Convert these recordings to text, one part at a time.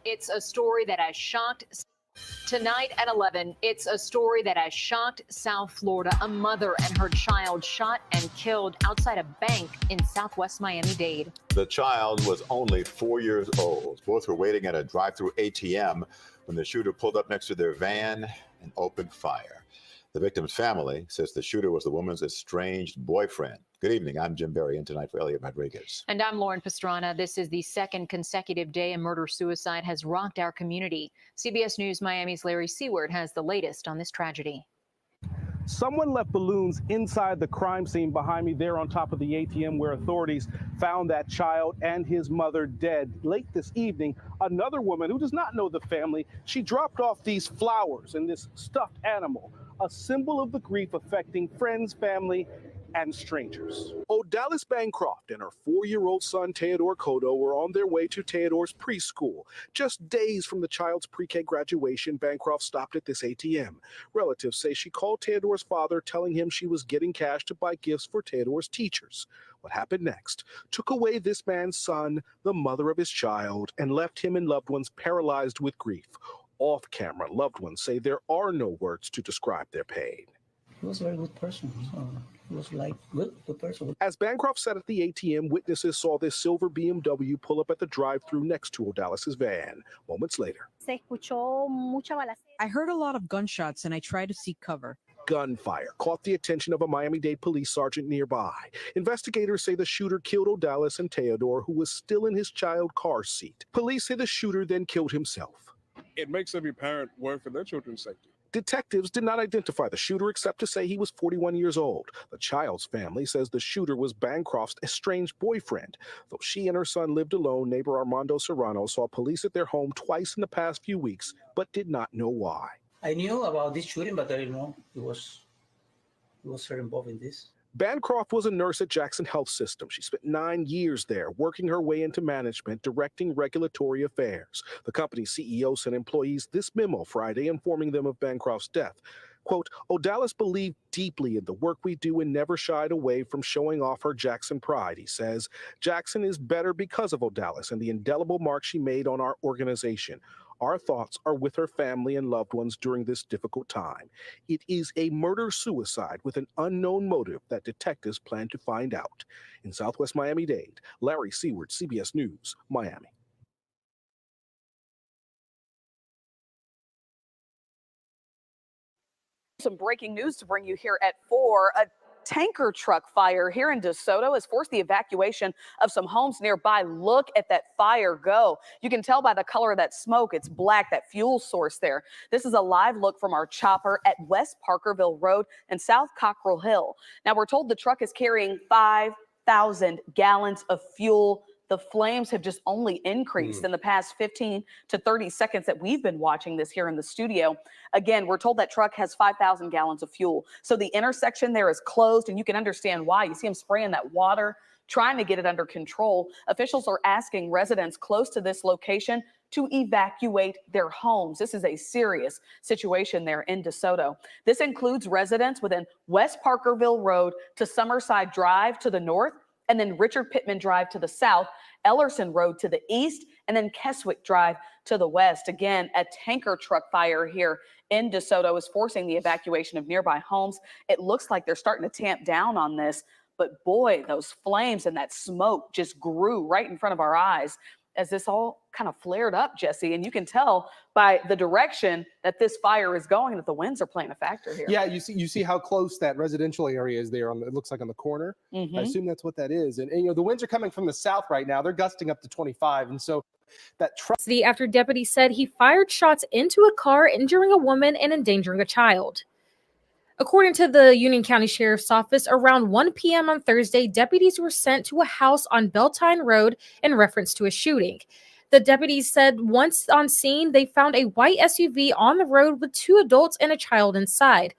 It's a story that has shocked. Tonight at 11, it's a story that has shocked South Florida. A mother and her child shot and killed outside a bank in Southwest Miami-Dade. The child was only 4 years old. Both were waiting at a drive-through ATM when the shooter pulled up next to their van and opened fire. The victim's family says the shooter was the woman's estranged boyfriend. Good evening. I'm Jim Berry, in tonight for Elliot Rodriguez. And I'm Lauren Pastrana. This is the second consecutive day a murder-suicide has rocked our community. CBS News Miami's Larry Seward has the latest on this tragedy. Someone left balloons inside the crime scene behind me there on top of the ATM, where authorities found that child and his mother dead. Late this evening, another woman who does not know the family, she dropped off these flowers and this stuffed animal, a symbol of the grief affecting friends, family, and strangers. Odalis Bancroft and her 4-year-old son, Theodore Cotto, were on their way to Theodore's preschool. Just days from the child's pre-K graduation, Bancroft stopped at this ATM. Relatives say she called Theodore's father, telling him she was getting cash to buy gifts for Theodore's teachers. What happened next took away this man's son, the mother of his child, and left him and loved ones paralyzed with grief. Off camera, loved ones say there are no words to describe their pain. He was a very good person. He was like good person. As Bancroft sat at the ATM, witnesses saw this silver BMW pull up at the drive-thru next to Odalis's van. Moments later, I heard a lot of gunshots and I tried to seek cover. Gunfire caught the attention of a Miami-Dade police sergeant nearby. Investigators say the shooter killed Odalis and Theodore, who was still in his child car seat. Police say the shooter then killed himself. It makes every parent worry for their children's safety. Detectives did not identify the shooter except to say he was 41 years old. The child's family says the shooter was Bancroft's estranged boyfriend. Though she and her son lived alone, neighbor Armando Serrano saw police at their home twice in the past few weeks, but did not know why. I knew about this shooting, but I didn't know he was her involved in this. Bancroft was a nurse at Jackson Health System. She spent 9 years there, working her way into management, directing regulatory affairs. The company's CEO sent employees this memo Friday informing them of Bancroft's death. Quote, Odalis believed deeply in the work we do and never shied away from showing off her Jackson pride, he says. Jackson is better because of Odalis and the indelible mark she made on our organization. Our thoughts are with her family and loved ones during this difficult time. It is a murder-suicide with an unknown motive that detectives plan to find out. In Southwest Miami-Dade, Larry Seward, CBS News, Miami. Some breaking news to bring you here at 4. A tanker truck fire here in DeSoto has forced the evacuation of some homes nearby. Look at that fire go. You can tell by the color of that smoke. It's black, that fuel source there. This is a live look from our chopper at West Parkerville Road and South Cockrell Hill. Now, we're told the truck is carrying 5,000 gallons of fuel. The flames have just only increased in the past 15 to 30 seconds that we've been watching this here in the studio. Again, we're told that truck has 5,000 gallons of fuel. So the intersection there is closed, and you can understand why. You see them spraying that water, trying to get it under control. Officials are asking residents close to this location to evacuate their homes. This is a serious situation there in DeSoto. This includes residents within West Parkerville Road to Summerside Drive to the north, and then Richard Pittman Drive to the south, Ellerson Road to the east, and then Keswick Drive to the west. Again, a tanker truck fire here in DeSoto is forcing the evacuation of nearby homes. It looks like they're starting to tamp down on this, but boy, those flames and that smoke just grew right in front of our eyes as this all kind of flared up, Jesse. And you can tell by the direction that this fire is going that the winds are playing a factor here. Yeah, you see how close that residential area is there. It looks like on the corner. I assume that's what that is. And you know, the winds are coming from the south right now. They're gusting up to 25. And so that truck. After deputies said he fired shots into a car, injuring a woman and endangering a child. According to the Union County Sheriff's Office, around 1 p.m. on Thursday, deputies were sent to a house on Beltine Road in reference to a shooting. The deputies said once on scene, they found a white SUV on the road with 2 adults and a child inside.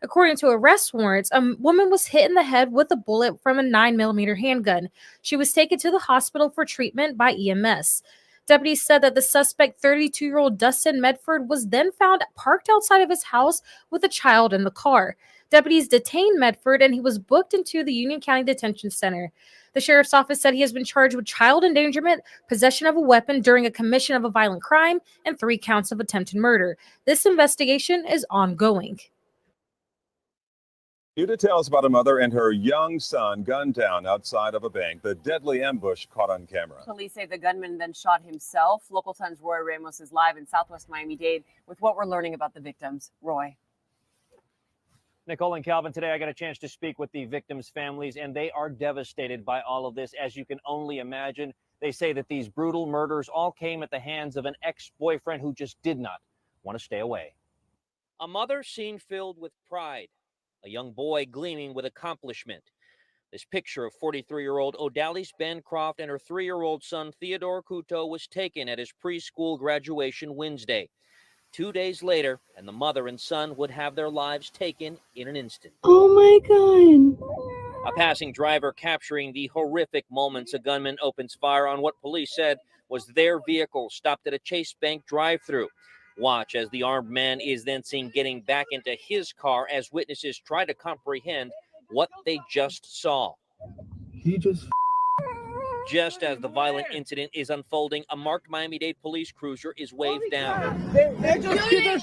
According to arrest warrants, a woman was hit in the head with a bullet from a 9mm handgun. She was taken to the hospital for treatment by EMS. Deputies said that the suspect, 32-year-old Dustin Medford, was then found parked outside of his house with a child in the car. Deputies detained Medford and he was booked into the Union County Detention Center. The sheriff's office said he has been charged with child endangerment, possession of a weapon during a commission of a violent crime, and 3 counts of attempted murder. This investigation is ongoing. New details about a mother and her young son gunned down outside of a bank. The deadly ambush caught on camera. Police say the gunman then shot himself. Local 10's Roy Ramos is live in Southwest Miami-Dade with what we're learning about the victims. Roy. Nicole and Calvin, today I got a chance to speak with the victims' families, and they are devastated by all of this, as you can only imagine. They say that these brutal murders all came at the hands of an ex-boyfriend who just did not want to stay away. A mother seen filled with pride, a young boy gleaming with accomplishment. This picture of 43-year-old Odalis Bancroft and her 3-year-old son Theodore Couto was taken at his preschool graduation Wednesday. 2 days later, and the mother and son would have their lives taken in an instant. Oh my God. A passing driver capturing the horrific moments a gunman opens fire on what police said was their vehicle stopped at a Chase Bank drive-thru. Watch as the armed man is then seen getting back into his car as witnesses try to comprehend what they just saw. Just as the violent incident is unfolding, a marked Miami-Dade police cruiser is waved down. They're shooting him.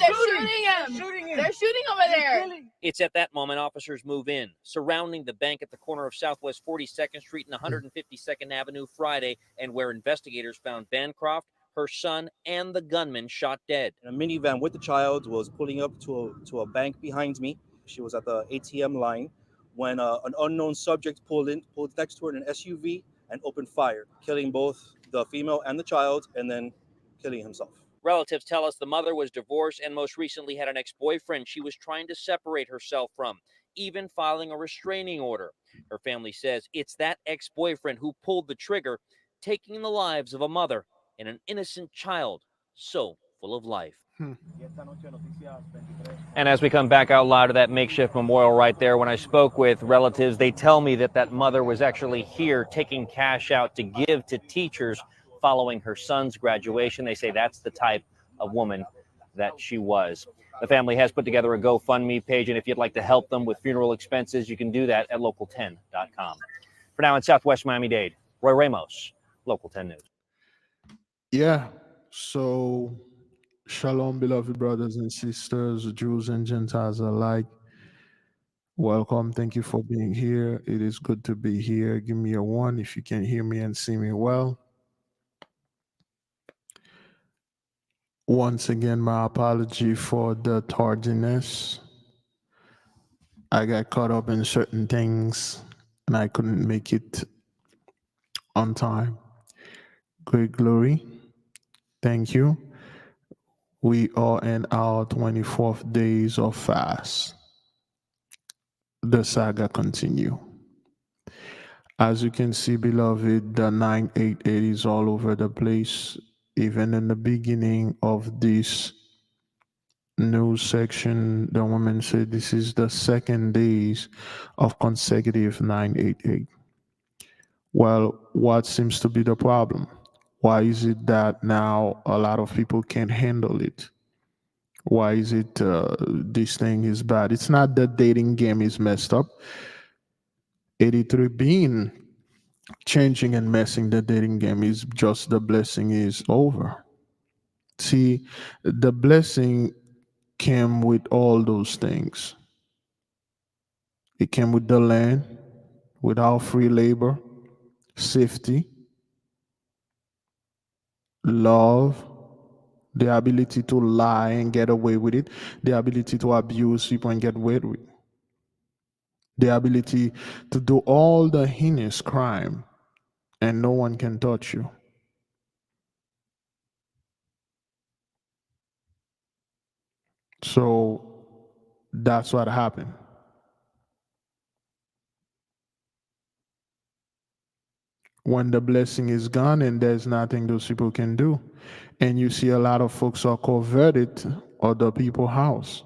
They're shooting over there. It's at that moment officers move in, surrounding the bank at the corner of Southwest 42nd Street and 152nd Avenue Friday, and where investigators found Bancroft, her son, and the gunman shot dead. A minivan with the child was pulling up to a bank behind me. She was at the ATM line when an unknown subject pulled next to her in an SUV and opened fire, killing both the female and the child, and then killing himself. Relatives tell us the mother was divorced and most recently had an ex-boyfriend she was trying to separate herself from, even filing a restraining order. Her family says it's that ex-boyfriend who pulled the trigger, taking the lives of a mother and an innocent child so full of life. And as we come back out loud to that makeshift memorial right there, when I spoke with relatives, they tell me that that mother was actually here taking cash out to give to teachers following her son's graduation. They say that's the type of woman that she was. The family has put together a GoFundMe page, and if you'd like to help them with funeral expenses, you can do that at local10.com. For now in Southwest Miami-Dade, Roy Ramos, Local 10 News. Yeah, so shalom, beloved brothers and sisters, Jews and Gentiles alike. Welcome. Thank you for being here. It is good to be here. Give me a 1 if you can hear me and see me well. Once again, my apology for the tardiness. I got caught up in certain things and I couldn't make it on time. Great glory. Thank you. We are in our 24th days of fast. The saga continue. As you can see, beloved, the 988 is all over the place. Even in the beginning of this news section, the woman said this is the second days of consecutive 988. Well, what seems to be the problem? Why is it that now a lot of people can't handle it? Why is it this thing is bad? It's not that dating game is messed up. 83 being changing and messing the dating game is just the blessing is over. See, the blessing came with all those things. It came with the land, with our free labor, safety, love, the ability to lie and get away with it, the ability to abuse people and get away with it, the ability to do all the heinous crime and no one can touch you. So that's what happened. When the blessing is gone and there's nothing those people can do, and you see a lot of folks are converted other people's house,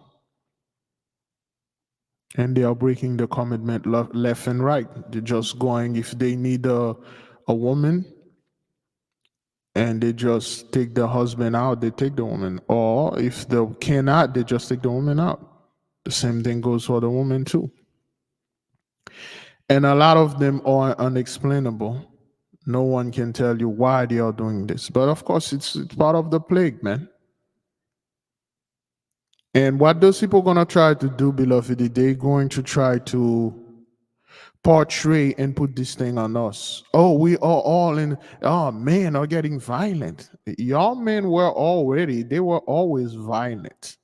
and they are breaking the commitment left and right. They're just going, if they need a woman, and they just take the husband out, they take the woman. Or if they cannot, they just take the woman out. The same thing goes for the woman too. And a lot of them are unexplainable. No one can tell you why they are doing this. But of course, it's part of the plague, man. And what those people gonna try to do, beloved, they're going to try to portray and put this thing on us. Oh, we are all in, oh, men are getting violent. Y'all men they were always violent.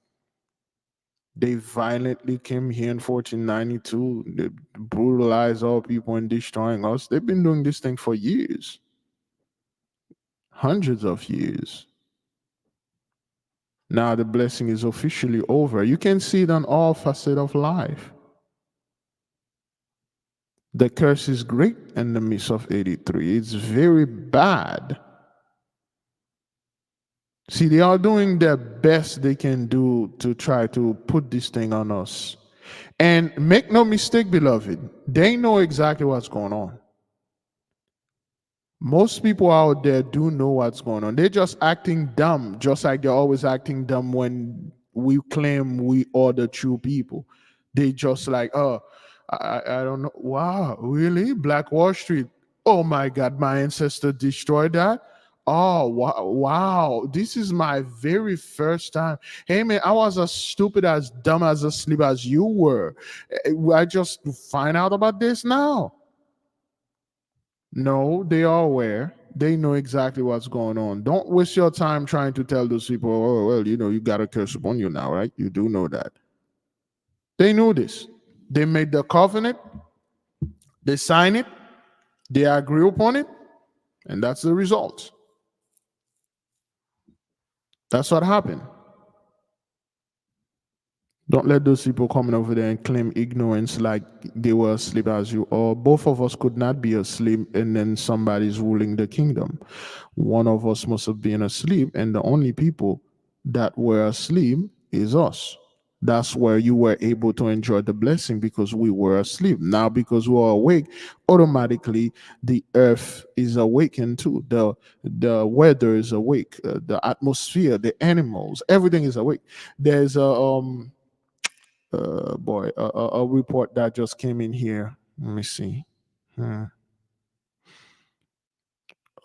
They violently came here in 1492, they brutalized all people and destroying us. They've been doing this thing for years, hundreds of years. Now the blessing is officially over. You can see it on all facets of life. The curse is great in the midst of 83. It's very bad. See, they are doing their best they can do to try to put this thing on us. And make no mistake, beloved, they know exactly what's going on. Most people out there do know what's going on. They're just acting dumb, just like they're always acting dumb when we claim we are the true people. They just like, oh, I don't know. Wow, really? Black Wall Street. Oh my God, my ancestor destroyed that. Oh, wow. This is my very first time. Hey, man, I was as stupid, as dumb, as asleep as you were. I just find out about this now. No, they are aware. They know exactly what's going on. Don't waste your time trying to tell those people, oh, well, you got a curse upon you now, right? You do know that. They knew this. They made the covenant. They sign it. They agree upon it. And that's the result. That's what happened. Don't let those people coming over there and claim ignorance like they were asleep as you are. Both of us could not be asleep and then somebody's ruling the kingdom. One of us must have been asleep, and the only people that were asleep is us. That's where you were able to enjoy the blessing, because we were asleep. Now, because we are awake, automatically the earth is awakened too. The weather is awake, the atmosphere, the animals, everything is awake. There's a a report that just came in here. Let me see.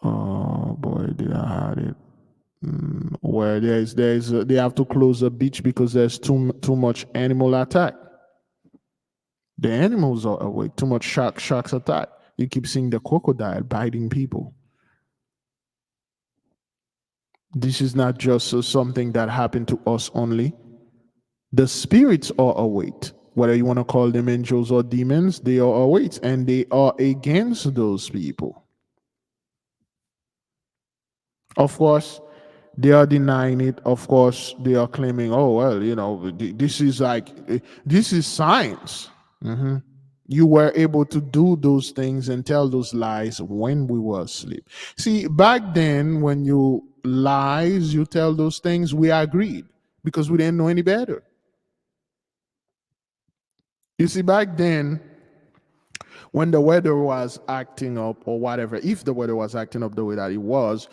Oh boy, did I had it? Where they have to close the beach because there's too much animal attack. The animals are awake. Too much sharks attack. You keep seeing the crocodile biting people. This is not just something that happened to us only. The spirits are awake. Whether you want to call them angels or demons, they are awake, and they are against those people. Of course, they are denying it. Of course, they are claiming, oh, well, this is science. You were able to do those things and tell those lies when we were asleep. See, back then, when you tell those things, we agreed because we didn't know any better. You see, back then, when the weather was acting up or whatever, if the weather was acting up the way that it was,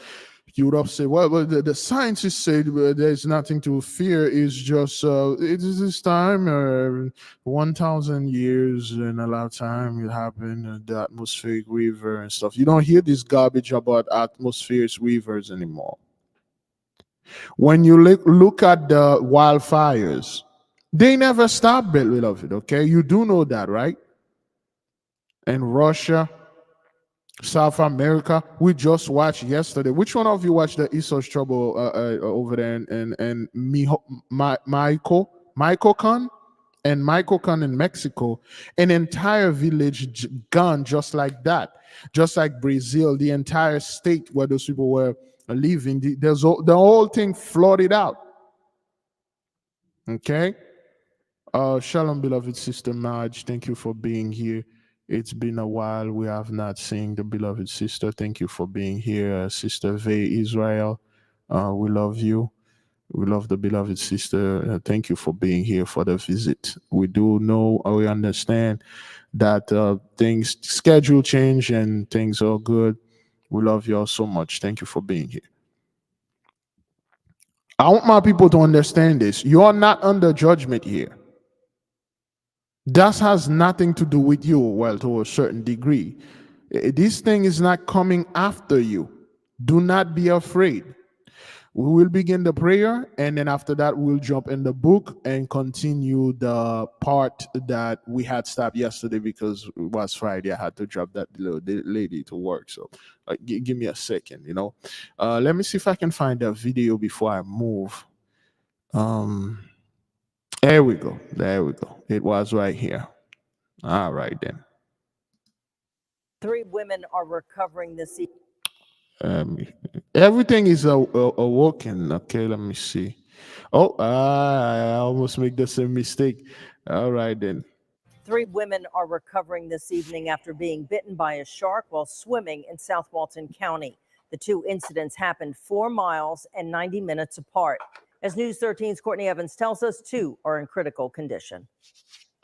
you would have said, well, the scientists said there's nothing to fear. It's just, it is this time, 1,000 years and a lot of time it happened, the atmospheric river and stuff. You don't hear this garbage about atmospheric rivers anymore. When you look at the wildfires, they never stop, beloved, okay? You do know that, right? And Russia, South America, we just watched yesterday. Which one of you watched the Esau's Trouble over there and Michael Khan in Mexico? An entire village gone just like that. Just like Brazil, the entire state where those people were living, the whole thing flooded out. Okay? Shalom, beloved sister Marge. Thank you for being here. It's been a while. We have not seen the beloved sister. Thank you for being here, Sister Vay Israel. We love you. We love the beloved sister. Thank you for being here for the visit. We do know, we understand that things, schedule change and things are good. We love you all so much. Thank you for being here. I want my people to understand this. You are not under judgment here. That has nothing to do with you, well, to a certain degree. This thing is not coming after you. Do not be afraid. We will begin the prayer, and then after that, we'll jump in the book and continue the part that we had stopped yesterday because it was Friday. I had to drop that little lady to work. So give me a second, Let me see if I can find that video before I move. There we go. There we go. It was right here. All right, then. 3 women are recovering this evening. Everything is awoken. Okay, let me see. Oh, I almost make the same mistake. All right, then. 3 women are recovering this evening after being bitten by a shark while swimming in South Walton County. The 2 incidents happened 4 miles and 90 minutes apart. As News 13's Courtney Evans tells us, 2 are in critical condition.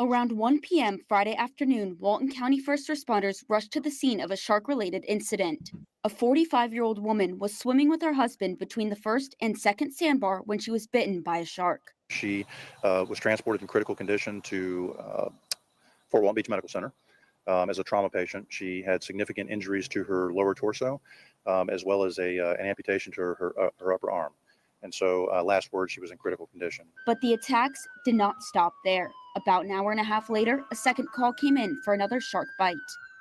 Around 1 p.m. Friday afternoon, Walton County first responders rushed to the scene of a shark-related incident. A 45-year-old woman was swimming with her husband between the first and second sandbar when she was bitten by a shark. She was transported in critical condition to Fort Walton Beach Medical Center as a trauma patient. She had significant injuries to her lower torso, as well as an amputation to her upper arm. And so last word, she was in critical condition. But the attacks did not stop there. About an hour and a half later, a second call came in for another shark bite.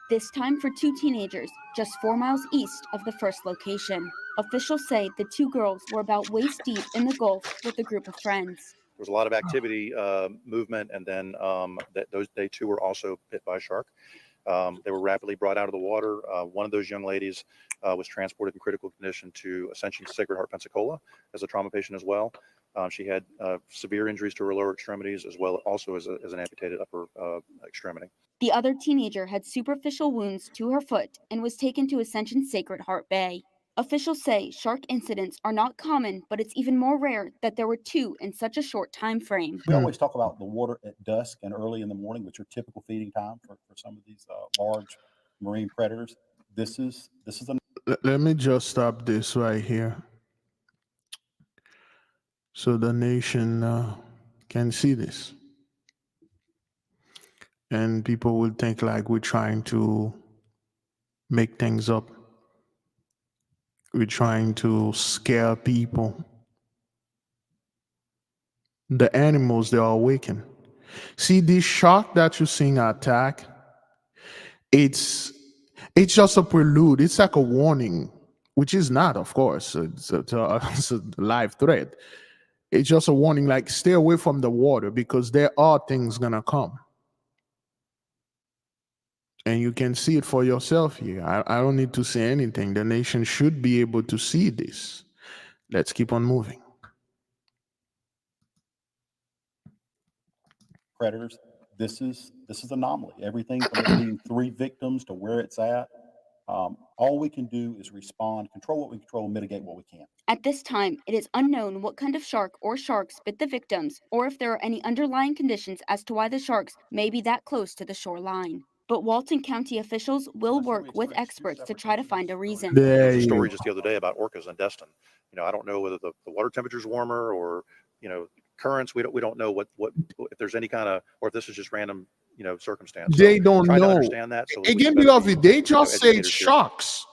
This time for 2 teenagers, just 4 miles east of the first location. Officials say the 2 girls were about waist deep in the Gulf with a group of friends. There was a lot of activity, movement, and then they too were also bit by a shark. They were rapidly brought out of the water. One of those young ladies was transported in critical condition to Ascension Sacred Heart, Pensacola, as a trauma patient as well. She had severe injuries to her lower extremities, as well also as an amputated upper extremity. The other teenager had superficial wounds to her foot and was taken to Ascension Sacred Heart Bay. Officials say shark incidents are not common, but it's even more rare that there were 2 in such a short time frame. We always talk about the water at dusk and early in the morning, which are typical feeding time for some of these large marine predators. This is Let me just stop this right here so the nation can see this. And people will think like we're trying to make things up. We're trying to scare people. The animals, they are awakened. See, this shark that you're seeing attack, it's just a prelude. It's like a warning, which is not, of course. It's a live threat. It's just a warning, like stay away from the water because there are things gonna come. And you can see it for yourself here. I don't need to say anything. The nation should be able to see this. Let's keep on moving. predators. This is anomaly. Everything from it being 3 victims to where it's at. All we can do is respond, control what we control, mitigate what we can. At this time, it is unknown what kind of shark or sharks bit the victims, or if there are any underlying conditions as to why the sharks may be that close to the shoreline. But Walton County officials will work with experts to try to find a reason. There was a story just the other day about orcas in Destin. I don't know whether the water temperature is warmer or, currents. We don't know what if there's any kind of, or if this is just random, circumstance. They don't try know. to understand that. So Again, beloved, they just say sharks.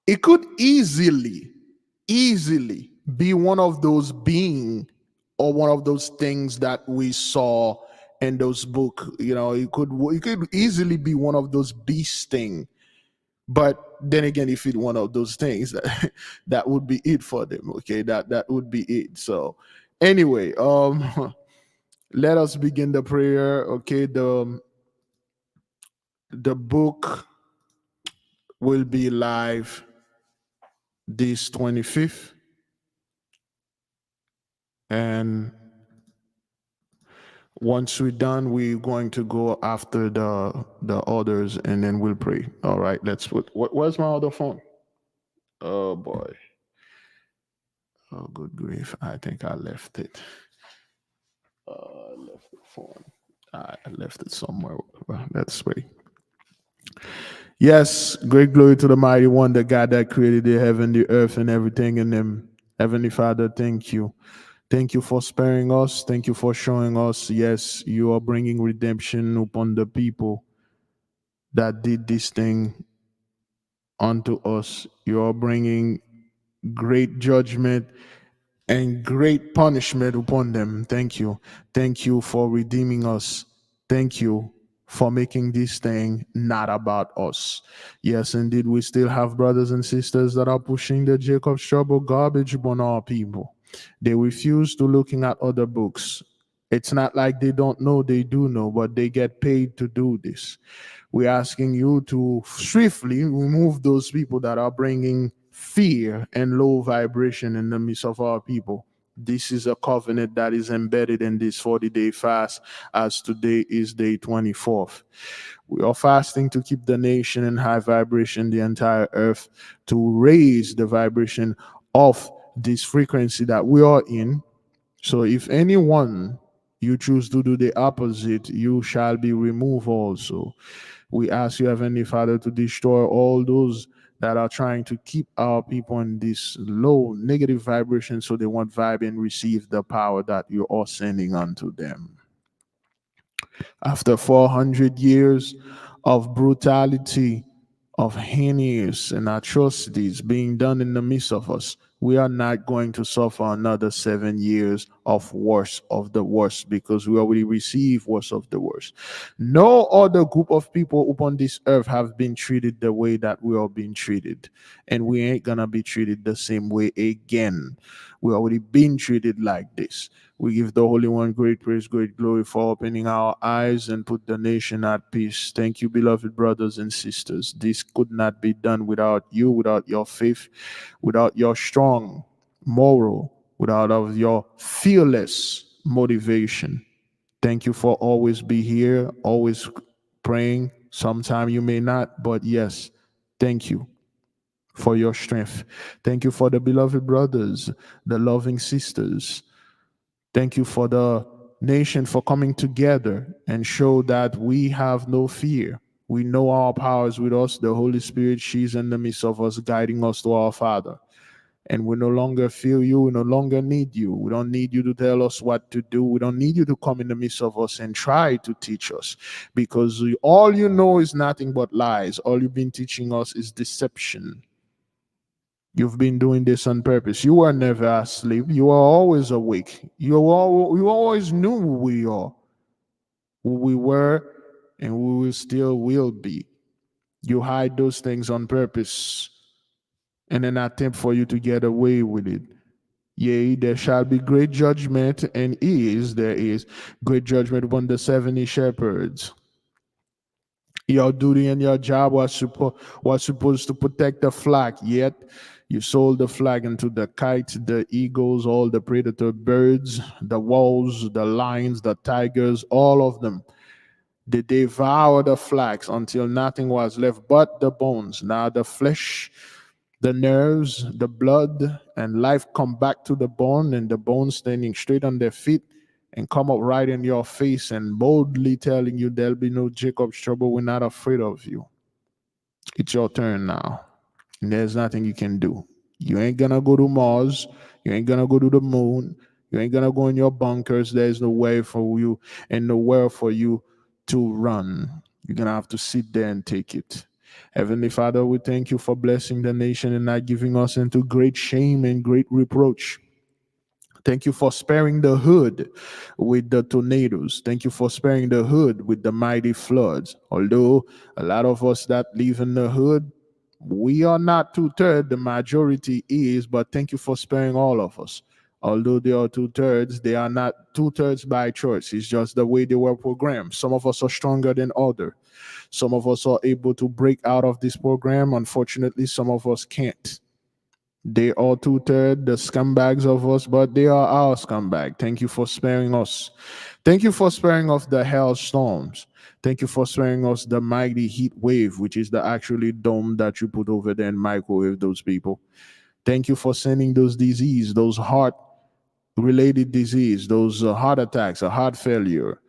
It could easily be one of those being or one of those things that we saw in those book. It could easily be one of those beast thing. But then again, if it's one of those things, that would be it for them. Okay, that would be it. So anyway, let us begin the prayer. Okay, the book will be live this 25th, and once we're done, we're going to go after the others, and then we'll pray. All right, let's put. Where's my other phone? Oh boy. Oh, good grief! I think I left it. I left the phone. I left it somewhere. Let's pray. Yes, great glory to the mighty one, the God that created the heaven, the earth, and everything in them. Heavenly Father, thank you. Thank you for sparing us. Thank you for showing us, yes, you are bringing redemption upon the people that did this thing unto us. You are bringing great judgment and great punishment upon them. Thank you. Thank you for redeeming us. Thank you for making this thing not about us. Yes, indeed, we still have brothers and sisters that are pushing the Jacob's trouble garbage upon our people. They refuse to looking at other books. It's not like they don't know, they do know, but they get paid to do this. We're asking you to swiftly remove those people that are bringing fear and low vibration in the midst of our people. This is a covenant that is embedded in this 40-day fast, as today is day 24th. We are fasting to keep the nation in high vibration, the entire earth, to raise the vibration of this frequency that we are in. So if anyone you choose to do the opposite, you shall be removed also. We ask you, Heavenly Father, to destroy all those that are trying to keep our people in this low negative vibration so they won't vibe and receive the power that you are sending unto them. After 400 years of brutality, of heinous and atrocities being done in the midst of us, we are not going to suffer another 7 years of worst of the worst, because we already received worst of the worst. No other group of people upon this earth have been treated the way that we are being treated, and we ain't gonna be treated the same way again. We already been treated like this. We give the Holy One great praise, great glory for opening our eyes and put the nation at peace. Thank you, beloved brothers and sisters. This could not be done without you, without your faith, without your strong moral, without of your fearless motivation. Thank you for always be here, always praying. Sometime you may not, but yes, thank you for your strength. Thank you for the beloved brothers, the loving sisters. Thank you for the nation for coming together and show that we have no fear. We know our power is with us. The Holy Spirit, she's in the midst of us, guiding us to our Father. And we no longer feel you. We no longer need you. We don't need you to tell us what to do. We don't need you to come in the midst of us and try to teach us, because all you know is nothing but lies. All you've been teaching us is deception. You've been doing this on purpose. You were never asleep. You are always awake. You always knew who we were, and we will still will be. You hide those things on purpose in an attempt for you to get away with it. Yea, there shall be great judgment, and there is great judgment upon the 70 shepherds. Your duty and your job was supposed to protect the flock, yet you sold the flag into the kites, the eagles, all the predator birds, the wolves, the lions, the tigers, all of them. They devoured the flags until nothing was left but the bones. Now the flesh, the nerves, the blood, and life come back to the bone, and the bones standing straight on their feet and come up right in your face and boldly telling you there'll be no Jacob's trouble. We're not afraid of you. It's your turn now. And there's nothing you can do. You ain't gonna go to Mars. You ain't gonna go to the moon. You ain't gonna go in your bunkers. There's no way for you and nowhere for you to run. You're gonna have to sit there and take it. Heavenly Father, we thank you for blessing the nation and not giving us into great shame and great reproach. Thank you for sparing the hood with the tornadoes. Thank you for sparing the hood with the mighty floods. Although a lot of us that live in the hood, we are not 2/3, the majority is, but thank you for sparing all of us. Although they are 2/3, they are not 2/3 by choice. It's just the way they were programmed. Some of us are stronger than others. Some of us are able to break out of this program. Unfortunately, some of us can't. They are 2/3 the scumbags of us, but they are our scumbag. Thank you for sparing us. Thank you for sparing us the hailstorms. Thank you for sparing us the mighty heat wave, which is the actually dome that you put over there and microwave those people. Thank you for sending those disease, those heart-related disease, those heart attacks, a heart failure,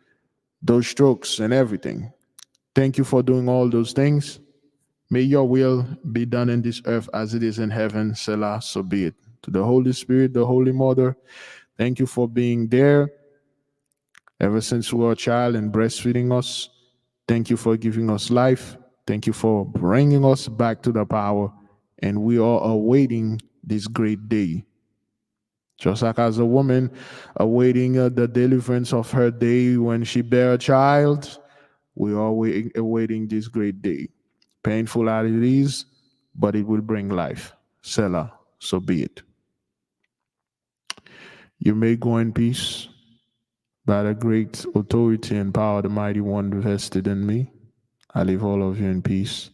those strokes and everything. Thank you for doing all those things. May your will be done in this earth as it is in heaven. Selah, so be it. To the Holy Spirit, the Holy Mother, Thank you for being there ever since we were a child and breastfeeding us. Thank you for giving us life. Thank you for bringing us back to the power. And we are awaiting this great day. Just like as a woman awaiting the deliverance of her day when she bear a child, we are awaiting this great day. Painful as it is, but it will bring life. Selah, so be it. You may go in peace by the great authority and power of the mighty one vested in me. I leave all of you in peace.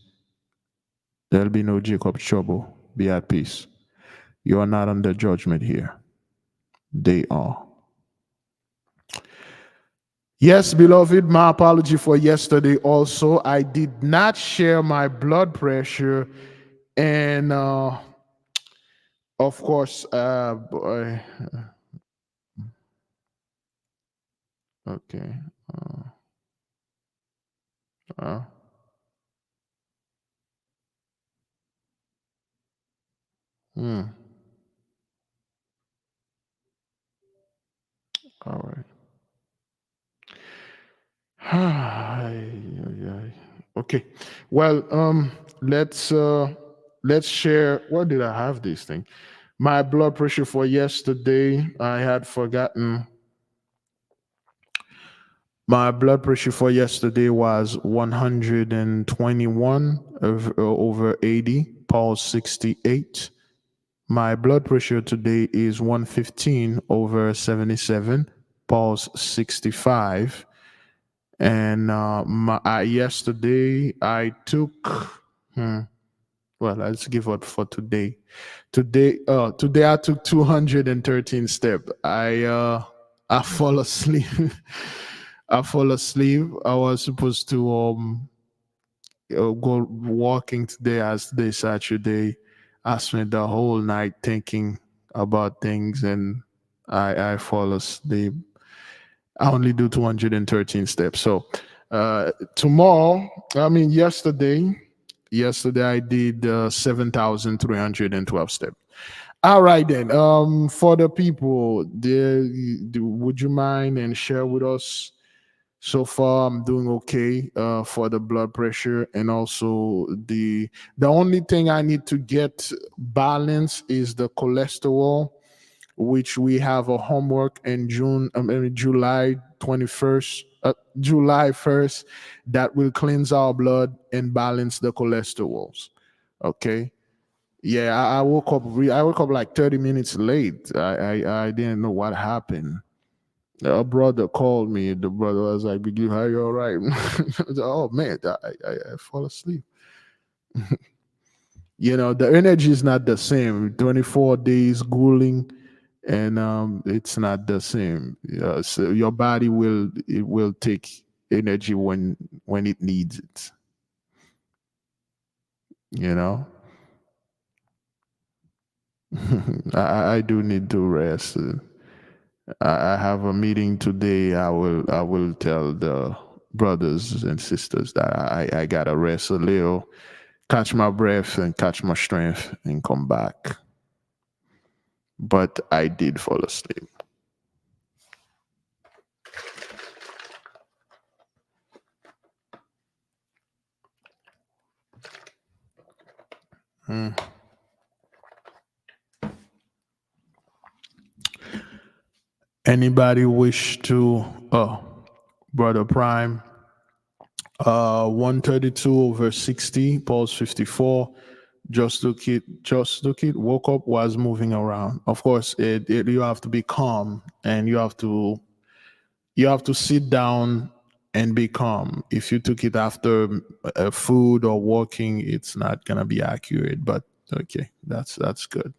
There'll be no Jacob's trouble. Be at peace. You are not under judgment here. They are. Yes, beloved, my apology for yesterday also. I did not share my blood pressure. And of course, okay. All right. Okay. Well, let's share. Where did I have this thing? My blood pressure for yesterday, I had forgotten. My blood pressure for yesterday was 121 over 80, pulse 68. My blood pressure today is 115 over 77, pulse 65. And yesterday I took, well, let's give up for today. Today I took 213 steps. I fall asleep. I fall asleep. I was supposed to go walking today as today Saturday. I spent the whole night thinking about things and I fall asleep. I only do 213 steps. So yesterday I did 7,312 steps. All right then. For the people, would you mind and share with us? So far, I'm doing okay for the blood pressure, and also the only thing I need to get balance is the cholesterol, which we have a homework in July 21st, July 1st, that will cleanse our blood and balance the cholesterols. Okay. Yeah, I woke up. I woke up like 30 minutes late. I didn't know what happened. A brother called me. The brother was like, "Biglevi, are you all right?" I was like, "Oh man, I fall asleep." The energy is not the same. 24 days grueling, and it's not the same. So your body will take energy when it needs it. I do need to rest. I have a meeting today. I will tell the brothers and sisters that I gotta rest a little, catch my breath and catch my strength and come back. But I did fall asleep. Anybody wish to Brother Prime, 132 over 60, pulse 54. Just look it, woke up, was moving around. Of course, you have to be calm and you have to sit down and be calm. If you took it after food or walking, it's not gonna be accurate. But okay, that's good.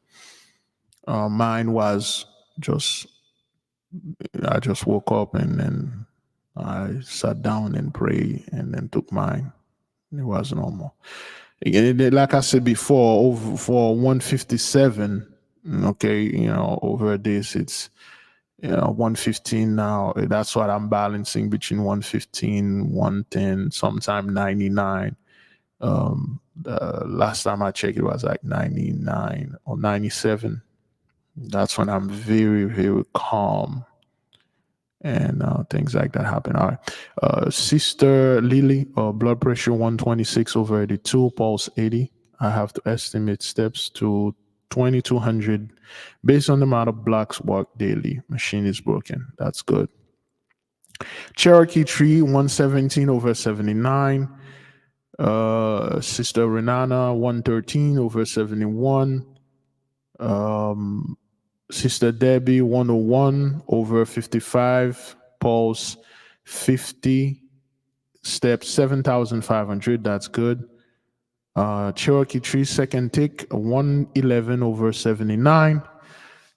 Mine was I just woke up and then I sat down and prayed and then took mine. It was normal. Like I said before, over for 157, okay, over this, it's 115 now. That's what I'm balancing between 115, 110, sometime 99. The last time I checked, it was like 99 or 97. That's when I'm very, very calm and things like that happen. All right. Sister Lily, blood pressure 126/82, pulse 80. I have to estimate steps to 2,200 based on the amount of blocks walked daily. Machine is broken. That's good. Cherokee Tree 117/79. Sister Renana 113/71. Sister Debbie 101/55. Pulse 50. Steps 7,500. That's good. Cherokee Tree second tick 111/79.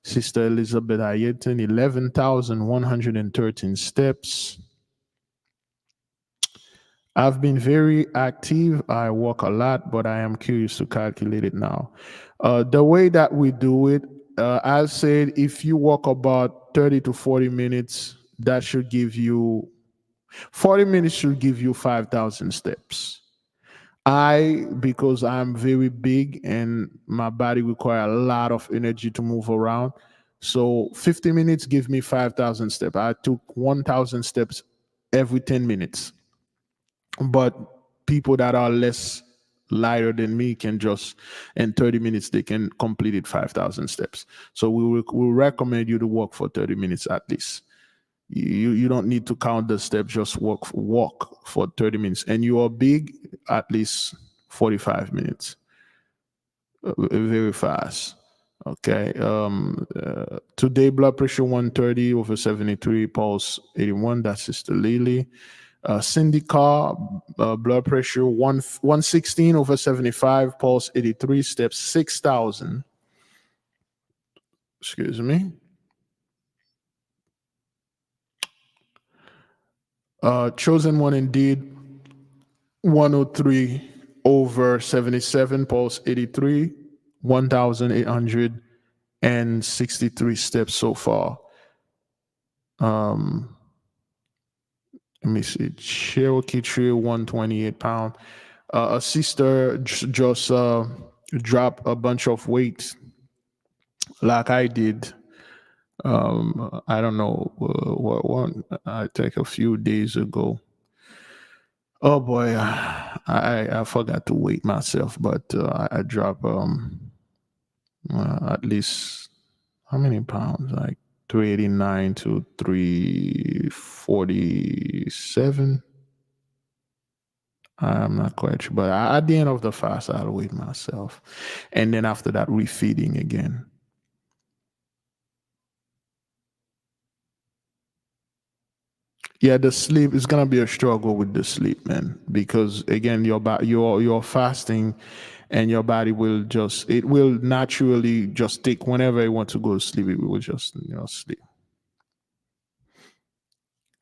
Sister Elizabeth Ayeton 11,113 steps. I've been very active. I walk a lot, but I am curious to calculate it now. The way that we do it, I said if you walk about 30 to 40 minutes, that should give you 40 minutes should give you 5,000 steps. Because I'm very big and my body requires a lot of energy to move around. So 50 minutes give me 5,000 steps. I took 1,000 steps every 10 minutes. But people that are less lighter than me can just, in 30 minutes, they can complete it 5,000 steps. So we'll recommend you to walk for 30 minutes at least. You don't need to count the steps, just walk for 30 minutes. And you are big, at least 45 minutes. Very fast. Okay. Today, blood pressure 130/73, pulse 81. That's Sister Lily. Cindy Carr, blood pressure 116/75, pulse 83, steps 6,000. Excuse me. Chosen one indeed, 103/77, pulse 83, 1,863 steps so far. Let me see. Cherokee Tree 128 pound. A sister just dropped a bunch of weight like I did. I don't know what one I take a few days ago. Oh boy, I forgot to weight myself, but I dropped at least how many pounds? Like 389 to 347. I'm not quite sure, but at the end of the fast, I'll weigh myself, and then after that, refeeding again. Yeah, the sleep is gonna be a struggle with the sleep, man, because again, you're fasting, and your body will naturally just take whenever it wants to go to sleep. It will just sleep.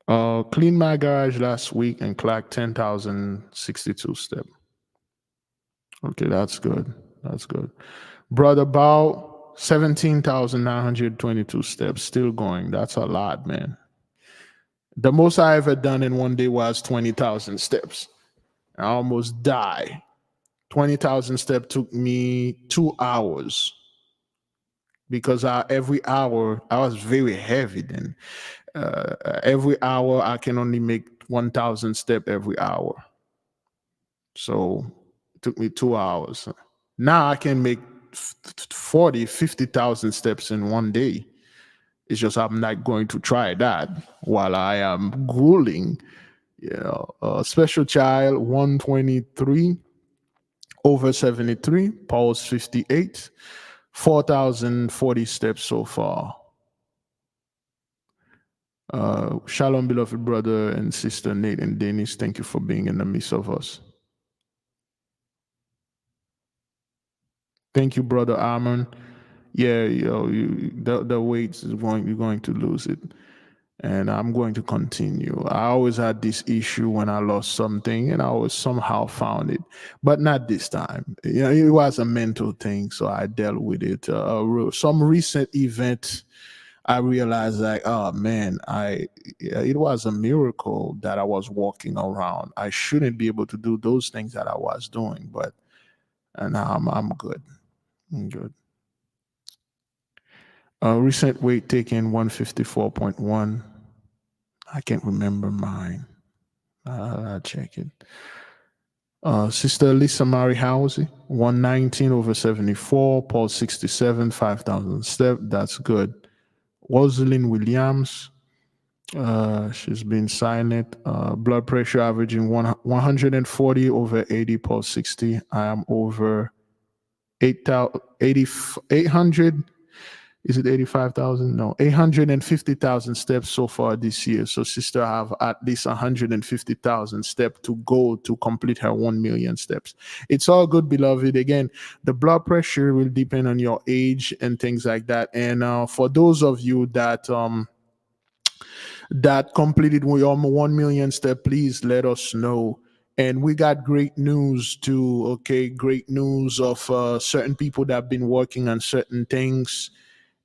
Cleaned my garage last week and clocked 10,062 steps. Okay, that's good. That's good. Brother Bow, 17,922 steps, still going. That's a lot, man. The most I ever done in one day was 20,000 steps. I almost died. 20,000 steps took me 2 hours because every hour, I was very heavy then. Every hour, I can only make 1,000 steps every hour. So it took me 2 hours. Now I can make 40, 50,000 steps in one day. It's just I'm not going to try that while I am grueling. Special child 123/73, pulse 58, 4,040 steps so far. Shalom, beloved brother and sister Nate and Dennis. Thank you for being in the midst of us. Thank you, brother Armon. Yeah, the weight is you're going to lose it. And I'm going to continue. I always had this issue when I lost something and I always somehow found it, but not this time. It was a mental thing, so I dealt with it. Some recent event, I realized like, oh man, it was a miracle that I was walking around. I shouldn't be able to do those things that I was doing, but now I'm good. I'm good. Recent weight taken 154.1. I can't remember mine. I'll check it. Sister Lisa Marie Housey, 119/74, pulse 67, 5,000 step. That's good. Rosalind Williams, she's been silent. Blood pressure averaging 140/80, pulse 60. I am over 800. Is it 85,000? No, 850,000 steps so far this year. So sister have at least 150,000 steps to go to complete her 1 million steps. It's all good, beloved. Again, the blood pressure will depend on your age and things like that. And for those of you that that completed your 1 million step, please let us know. And we got great news too. Okay, great news of certain people that have been working on certain things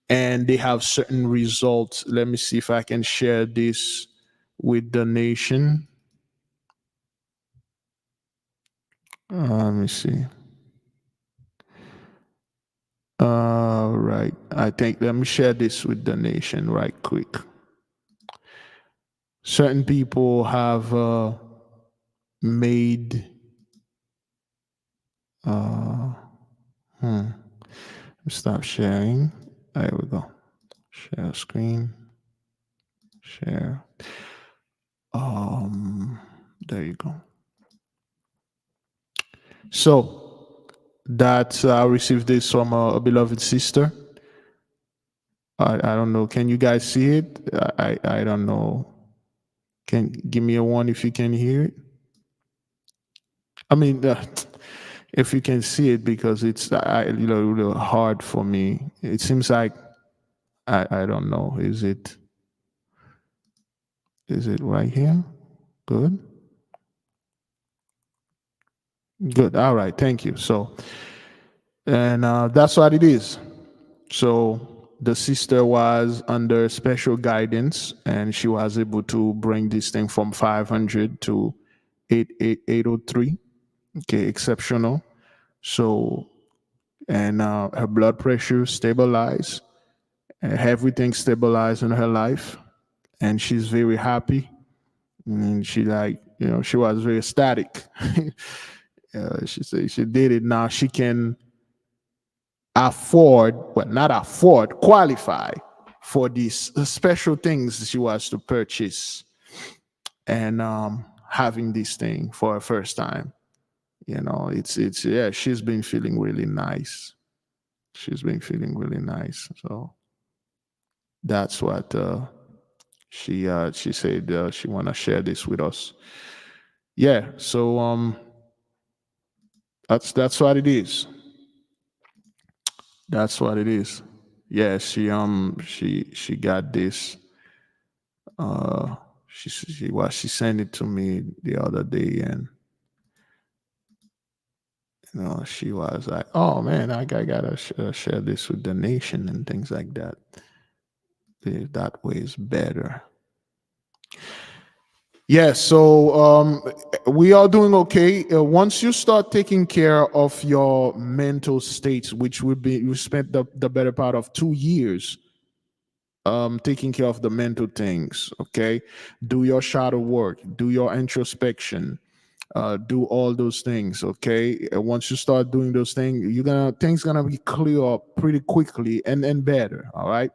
and they have certain results. Let me see if I can share this with the nation. Let me see. Right. Let me share this with the nation right quick. Certain people have made stop sharing. There we go. Share screen. Share. There you go. So that I received this from a beloved sister. I don't know. Can you guys see it? I don't know. Can give me a one if you can hear it. I mean, if you can see it, because it's really hard for me. It seems like I don't know. Is it right here? Good. Good. All right. Thank you. So, and that's what it is. So the sister was under special guidance, and she was able to bring this thing from 500 to 803. Okay, exceptional. So, and her blood pressure stabilized, everything stabilized in her life, and she's very happy. And she she was very ecstatic. She said she did it. Now she can qualify for these special things she was to purchase, and having this thing for her first time. It's yeah, she's been feeling really nice. She's been feeling really nice. So that's what she said she want to share this with us. Yeah, so that's what it is. That's what it is. Yeah, she got this. She sent it to me the other day, and she was like, "Oh man, I gotta share this with the nation and things like that. That way is better." Yeah, so we are doing okay. Once you start taking care of your mental states, which would be you spent the better part of 2 years taking care of the mental things. Okay, do your shadow work, do your introspection, do all those things. Okay, once you start doing those things, things gonna be clear up pretty quickly and better. All right,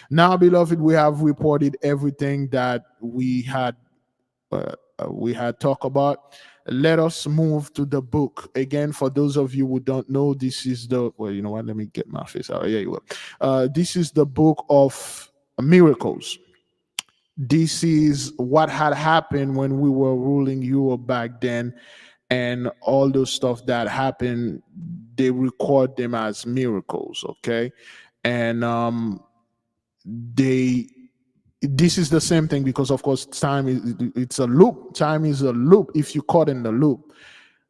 now, beloved, we have reported everything that we had talked about. Let us move to the book again. For those of you who don't know, this is the you know what, let me get my face out. Yeah, you will. This is the book of miracles. This is what had happened when we were ruling Europe back then, and all those stuff that happened, they record them as miracles. Okay, and this is the same thing, because of course it's a loop. Time is a loop. If you're caught in the loop,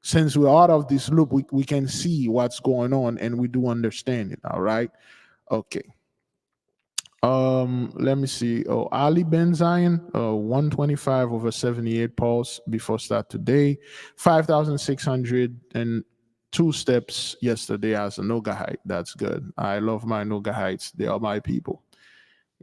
since we're out of this loop, we can see what's going on, and we do understand it. All right. Okay. Let me see. Ali Ben Zion, 125/78 pulse before start today, 5,600 and 2 steps yesterday as a Nogahite. That's good. I love my Nogahites. They are my people.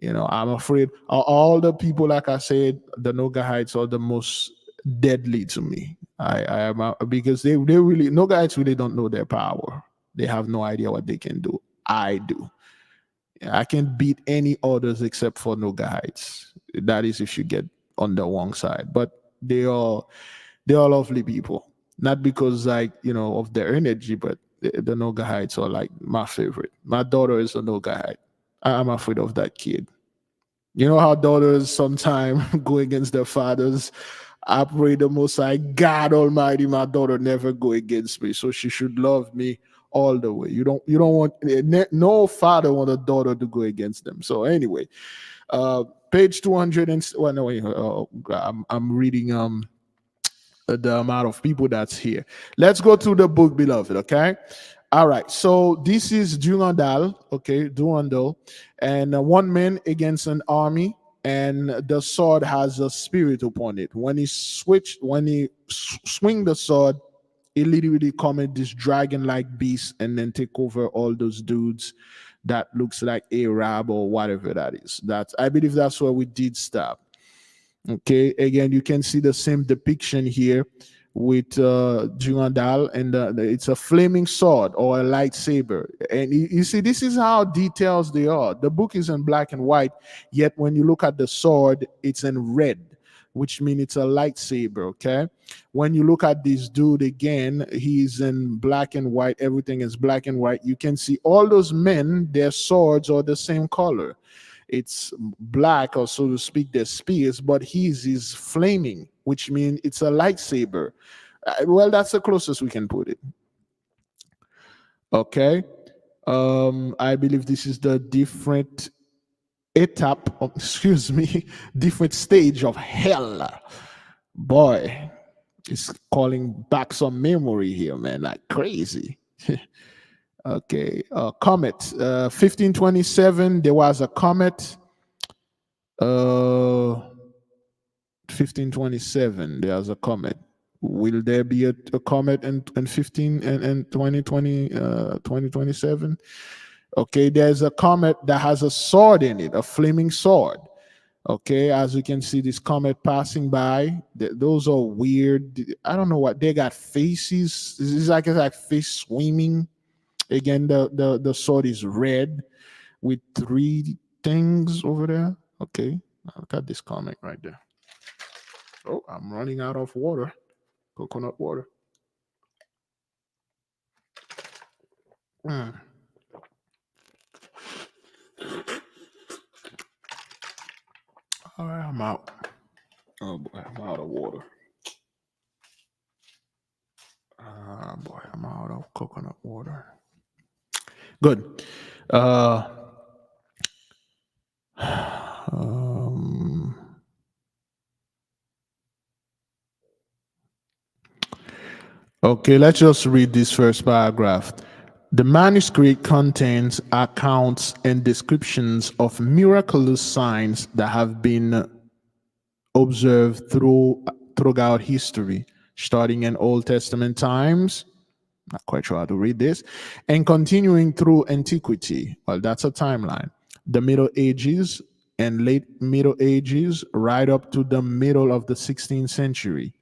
I'm afraid all the people, like I said, the Nogahites are the most deadly to me. I am because they really Nogahites really don't know their power. They have no idea what they can do. I do. I can beat any others except for Nogahites. That is if you get on the wrong side. But they are lovely people. Not because of their energy, but the Nogahites are like my favorite. My daughter is a Nogahite. I'm afraid of that kid. You know how daughters sometimes go against their fathers. I pray the Most High God Almighty, my daughter never go against me, so she should love me all the way. You don't want no father want a daughter to go against them. So anyway, page 200 and well, no, wait, I'm reading the amount of people that's here. Let's go to the book, beloved. Okay. All right. So this is Durandal. Okay, Durandal, and one man against an army, and the sword has a spirit upon it. When he swing the sword, it literally come in this dragon-like beast and then take over all those dudes that looks like Arab or whatever that is. I believe that's where we did stop. Okay, again, you can see the same depiction here with Durandal, and it's a flaming sword or a lightsaber. And you see, this is how details they are. The book is in black and white, yet when you look at the sword, it's in red, which means it's a lightsaber. Okay, when you look at this dude again, he's in black and white. Everything is black and white. You can see all those men, their swords are the same color. It's black, or so to speak, their spears, but his is flaming, which means it's a lightsaber. Well, that's the closest we can put it. Okay. I believe this is the different different stage of hell. Boy, it's calling back some memory here, man, like crazy. Okay, comet. 1527, there was a comet. 1527, there's a comet. Will there be a comet in 2027? Okay, there's a comet that has a sword in it, a flaming sword. Okay, as you can see, this comet passing by. Those are weird. I don't know what they got. Faces. It's like face swimming. Again, the sword is red with 3 things over there. Okay, look at this comic right there. Oh, I'm running out of water. Coconut water. All right, I'm out. Oh boy, I'm out of water. Boy, I'm out of coconut water. Good. Okay, let's just read this first paragraph. The manuscript contains accounts and descriptions of miraculous signs that have been observed throughout history, starting in Old Testament times, not quite sure how to read this, and continuing through antiquity. Well, that's a timeline. The Middle Ages and late Middle Ages, right up to the middle of the 16th century.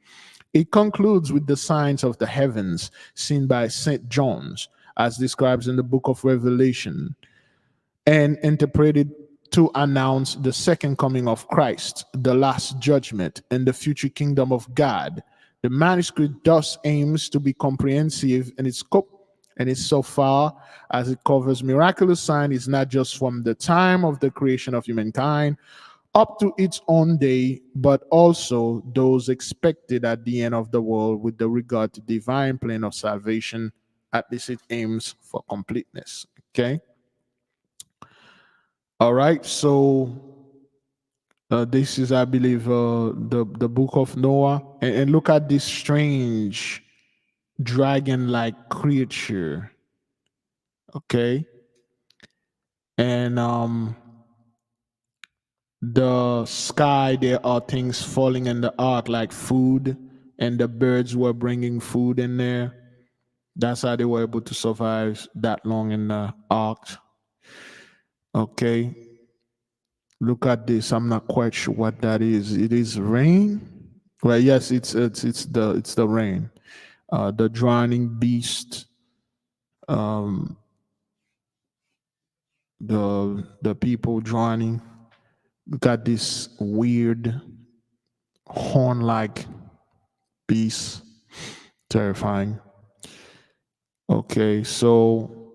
It concludes with the signs of the heavens seen by St. John's, as described in the book of Revelation, and interpreted to announce the second coming of Christ, the last judgment, and the future kingdom of God. The manuscript thus aims to be comprehensive in its scope, and it's so far as it covers miraculous signs, it's not just from the time of the creation of humankind up to its own day, but also those expected at the end of the world with the regard to divine plan of salvation. At least it aims for completeness. Okay. All right. So this is, I believe, the book of Noah, and look at this strange dragon-like creature. Okay. And the sky, there are things falling in the ark like food, and the birds were bringing food in there. That's how they were able to survive that long in the ark. Okay. Look at this. I'm not quite sure what that is. It is rain. Well, yes, it's the rain. The drowning beast. The people drowning. Look at this weird horn-like beast. Terrifying. Okay, so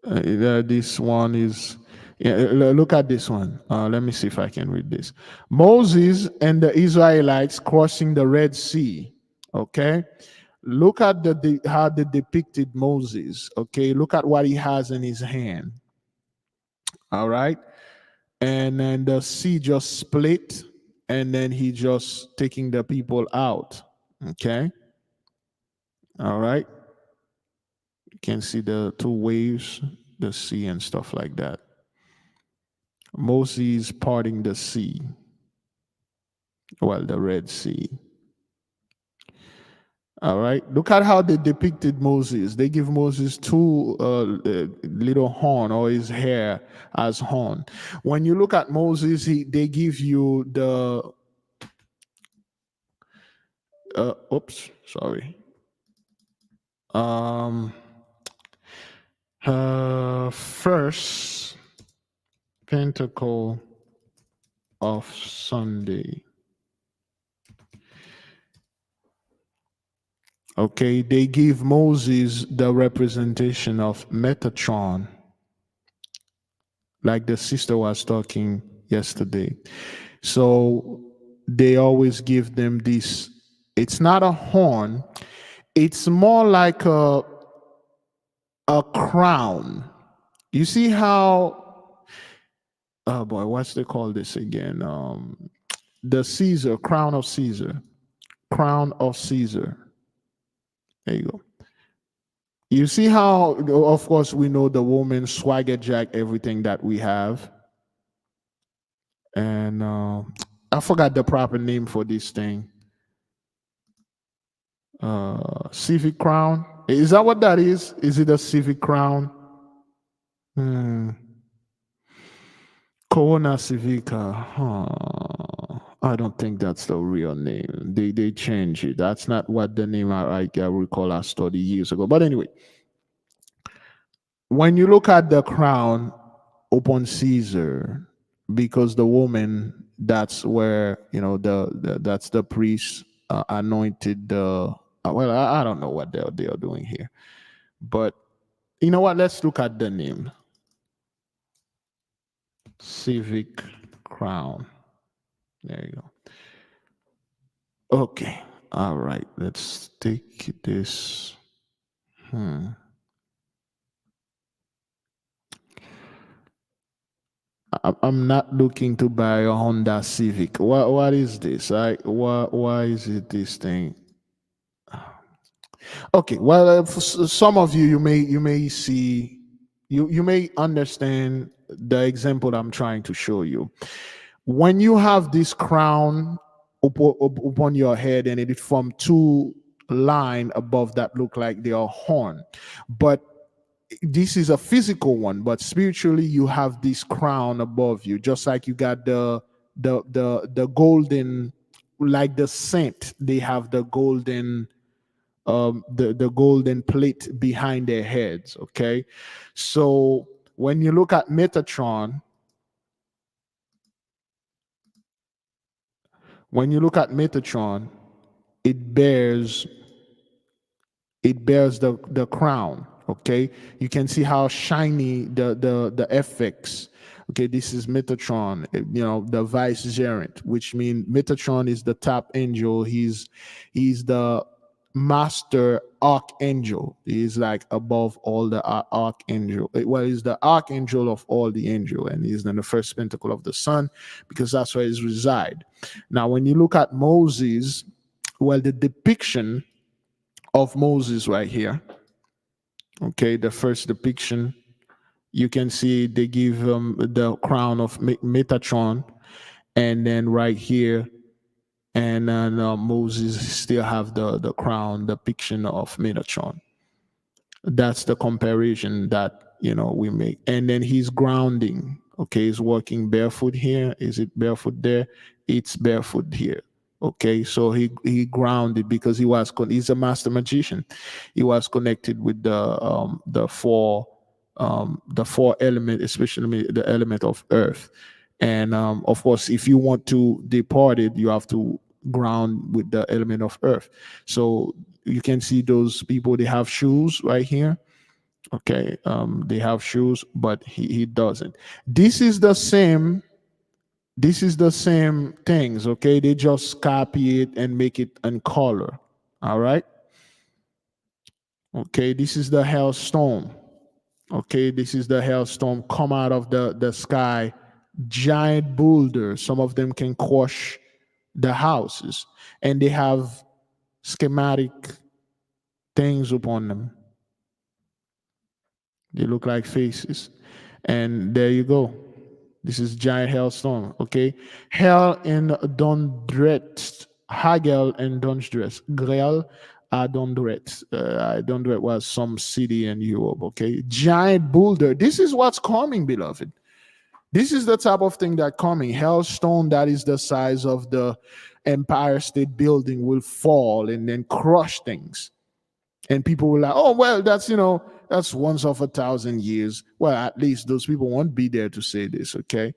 this one is. Yeah, look at this one. Let me see if I can read this. Moses and the Israelites crossing the Red Sea. Okay, look at how they depicted Moses. Okay, look at what he has in his hand. All right, and then the sea just split, and then he just taking the people out. Okay, all right. You can see the two waves, the sea and stuff like that. Moses parting the sea. Well, the Red Sea. All right. Look at how they depicted Moses. They give Moses two little horn, or his hair as horn. When you look at Moses, they give you the. Oops, sorry. First Pentacle of Sunday. Okay, they give Moses the representation of Metatron, like the sister was talking yesterday. So they always give them this. It's not a horn, it's more like a crown. You see how, oh boy, what's they call this again? The Caesar, crown of Caesar. Crown of Caesar. There you go. You see how, of course, we know the woman swagger jack everything that we have. And I forgot the proper name for this thing. Civic crown. Is that what that is? Is it a civic crown? Corona Civica. I don't think that's the real name. They changed it. That's not what the name I recall I studied years ago. But anyway, when you look at the crown upon Caesar, because the woman, that's where, that's the priest anointed the. Well, I don't know what they are doing here, but you know what? Let's look at the name. Civic crown. There you go. Okay. All right. Let's take this. I'm not looking to buy a Honda Civic. What is this? Why is it this thing? Okay. Well, for some of you, you may see, you may understand the example I'm trying to show you. When you have this crown upon your head, and it form two line above that look like they are horn, but this is a physical one, but spiritually you have this crown above you, just like you got the golden, like the saint, they have the golden the golden plate behind their heads. Okay, so when you look at Metatron, it bears the crown. Okay, you can see how shiny the FX. Okay, this is Metatron, the vicegerent, which means Metatron is the top angel. He's the master archangel. He's like above all the archangel. Well, he's the archangel of all the angel, and he's in the first pentacle of the sun, because that's where he reside. Now, when you look at Moses, well, the depiction of Moses right here. Okay, the first depiction, you can see they give him the crown of Metatron, and then right here, and then Moses still have the crown depiction of Metatron. That's the comparison that we make. And then he's grounding. Okay, he's walking barefoot here. Is it barefoot there? It's barefoot here. Okay, so he grounded because he's a master magician. He was connected with the four element, especially the element of earth. And of course, if you want to depart it, you have to ground with the element of earth. So you can see those people, they have shoes right here. Okay, they have shoes, but he doesn't. This is the same things. Okay, they just copy it and make it in color. All right. Okay, this is the hailstorm. Okay, this is the hailstorm come out of the sky. Giant boulders. Some of them can crush the houses, and they have schematic things upon them. They look like faces. And there you go. This is giant hailstorm. Okay. Hell in Dondret. Hagel and Dondret. Grel Dondret. Dondret was some city in Europe. Okay. Giant boulder. This is what's coming, beloved. This is the type of thing that coming. Hailstone that is the size of the Empire State Building will fall and then crush things. And people were like, oh, well, that's once of 1,000 years. Well, at least those people won't be there to say this. Okay.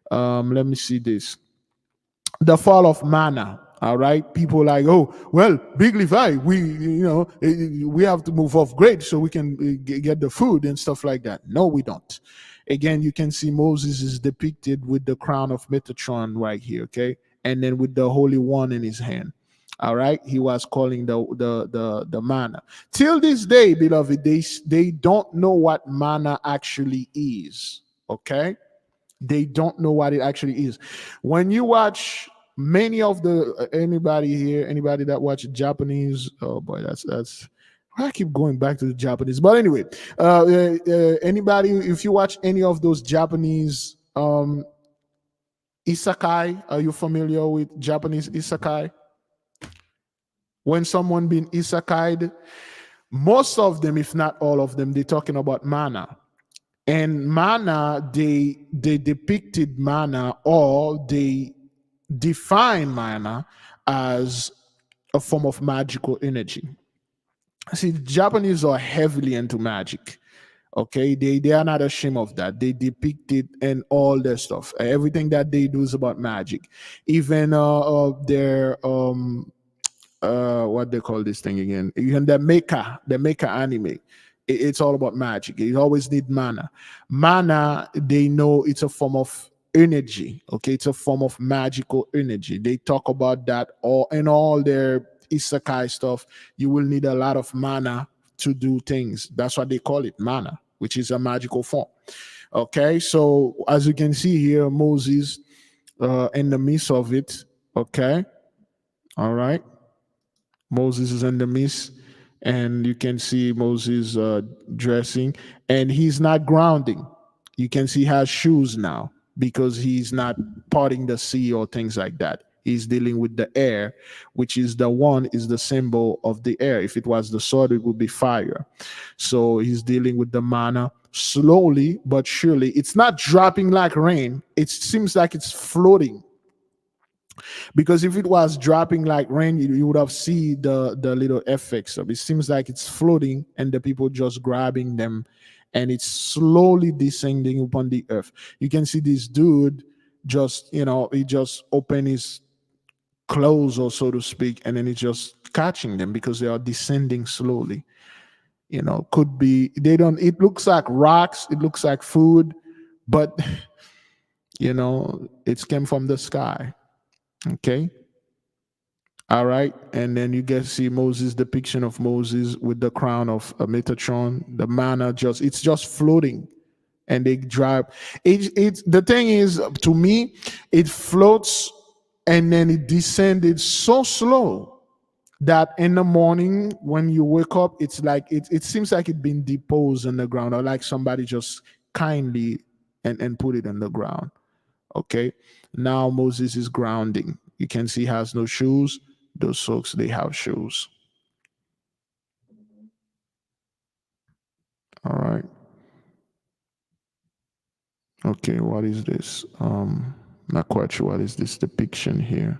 Let me see this. The fall of manna. All right. People like, oh, well, Big Levi, we have to move off grade so we can get the food and stuff like that. No, we don't. Again, you can see Moses is depicted with the crown of Metatron right here. Okay. And then with the Holy One in his hand. All right, he was calling the manna. Till this day, beloved, they don't know what manna actually is. Okay, they don't know what it actually is. When you watch many of anybody that watch Japanese, oh boy, that's. I keep going back to the Japanese, but anyway, anybody, if you watch any of those Japanese isekai, are you familiar with Japanese isekai? When someone been isekai'd, most of them, if not all of them, they're talking about manna. And manna, they depicted manna, or they define manna as a form of magical energy. See, the Japanese are heavily into magic. Okay, they are not ashamed of that. They depict it and all their stuff. Everything that they do is about magic. Even their what they call this thing again? Even the mecha anime. It's all about magic. You always need mana. Mana, they know it's a form of energy. Okay, it's a form of magical energy. They talk about that in all their isekai stuff. You will need a lot of mana to do things. That's what they call it, mana, which is a magical form. Okay, so as you can see here, Moses in the midst of it. Okay, all right. Moses is in the midst, and you can see Moses dressing, and he's not grounding. You can see he has shoes now because he's not parting the sea or things like that. He's dealing with the air, which is the symbol of the air. If it was the sword, it would be fire. So he's dealing with the manna slowly but surely. It's not dropping like rain. It seems like it's floating. Because if it was dropping like rain, you would have seen the little effects of it. Seems like it's floating and the people just grabbing them, and it's slowly descending upon the earth. You can see this dude just, he just opened his clothes, or so to speak, and then he's just catching them because they are descending slowly. Could be it looks like rocks, it looks like food, but it came from the sky. Okay. All right. And then you get to see Moses, depiction of Moses with the crown of Metatron. The manna it's just floating, and they drop. The thing is, to me, it floats and then it descended so slow that in the morning when you wake up, it's like it seems like it's been deposed on the ground, or like somebody just kindly and put it on the ground. Okay. Now Moses is grounding. You can see he has no shoes. Those folks, they have shoes. All right. Okay, what is this? Not quite sure what is this depiction here.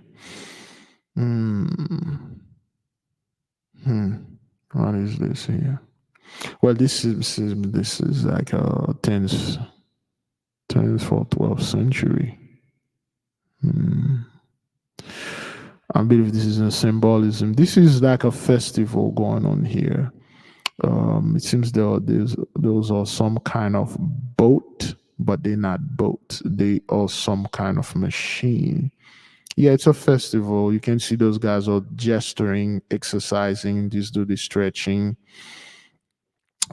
What is this here? Well, this is like a 10th or 12th century. I believe this is a symbolism. This is like a festival going on here. It seems those are some kind of boat, but they're not boats. They are some kind of machine. Yeah, it's a festival. You can see those guys are gesturing, exercising, just do the stretching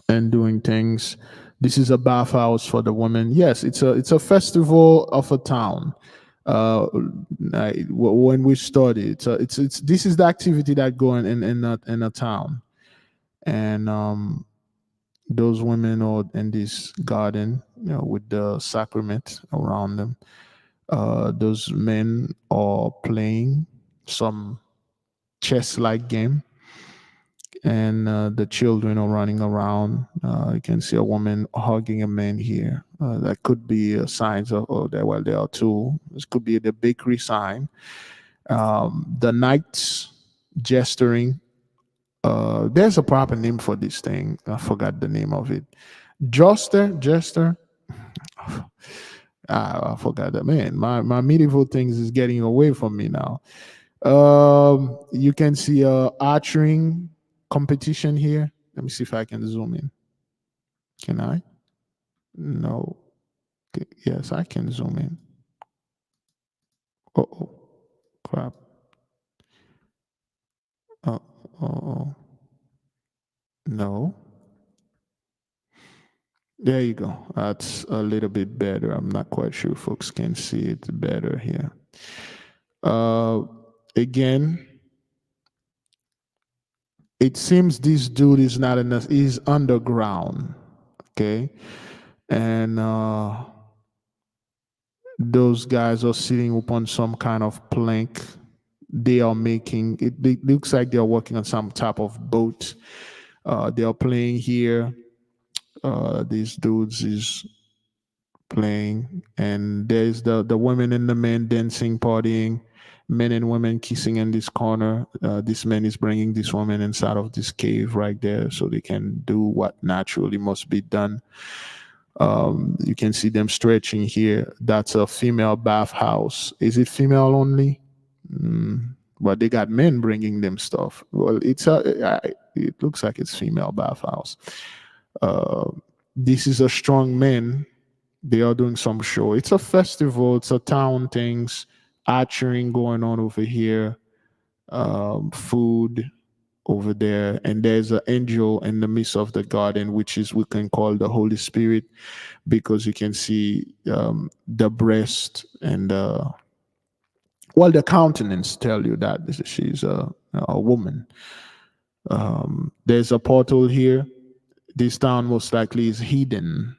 and doing things. This is a bathhouse for the women. Yes, it's a festival of a town. Uh, when we studied, it's this is the activity that going in a town, and those women are in this garden, with the sacrament around them. Those men are playing some chess-like game, and the children are running around. You can see a woman hugging a man here. That could be signs of that. Well, there are two. This could be the bakery sign. The knights gesturing. There's a proper name for this thing. I forgot the name of it. Jester. I forgot that. Man, my medieval things is getting away from me now. You can see a archery competition here. Let me see if I can zoom in. Can I? No. Okay, yes, I can zoom in. Oh, crap. Oh. No. There you go. That's a little bit better. I'm not quite sure folks can see it better here. Again, it seems this dude is not in the, he's underground. Okay. And those guys are sitting upon some kind of plank. They are making it looks like they are working on some type of boat. They are playing here. These dudes is playing, and there's the women and the men dancing, partying, men and women kissing in this corner. This man is bringing this woman inside of this cave right there so they can do what naturally must be done. You can see them stretching here. That's a female bathhouse. Is it female only? But they got men bringing them stuff. Well, it looks like it's female bathhouse. This is a strong man. They are doing some show. It's a festival. It's a town things. Archery going on over here. Food over there, and there's an angel in the midst of the garden, which is we can call the Holy Spirit, because you can see the breast and the countenance tell you that she's a woman. There's a portal here. This town most likely is hidden.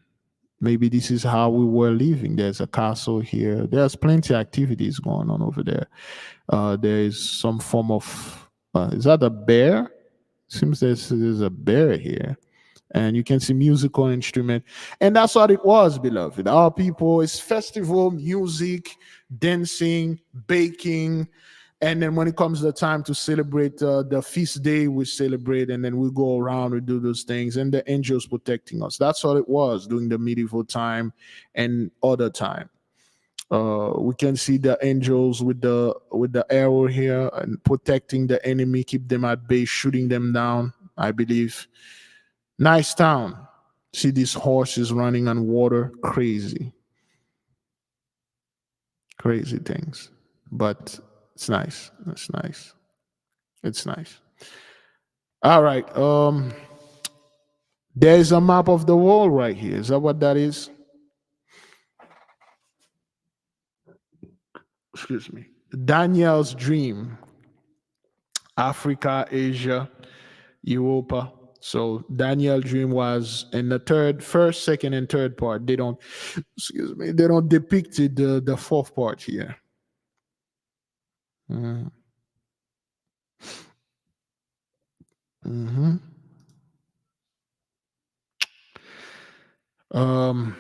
Maybe this is how we were living. There's a castle here. There's plenty of activities going on over there. There is some form of is that a bear? Seems there's a bear here. And you can see musical instrument. And that's what it was, beloved. Our people, it's festival, music, dancing, baking. And then when it comes to the time to celebrate the feast day, we celebrate, and then we go around, we do those things, and the angels protecting us. That's what it was during the medieval time and other time. We can see the angels with the arrow here and protecting the enemy, keep them at bay, shooting them down, I believe. Nice town. See these horses running on water. Crazy things. But it's nice. It's nice. It's nice. All right. There's a map of the world right here. Is that what that is? Excuse me. Daniel's dream. Africa, Asia, Europa. So Daniel's dream was in the first, second, and third part. They don't, excuse me, they don't depict it, the fourth part here. Mm-hmm. Um,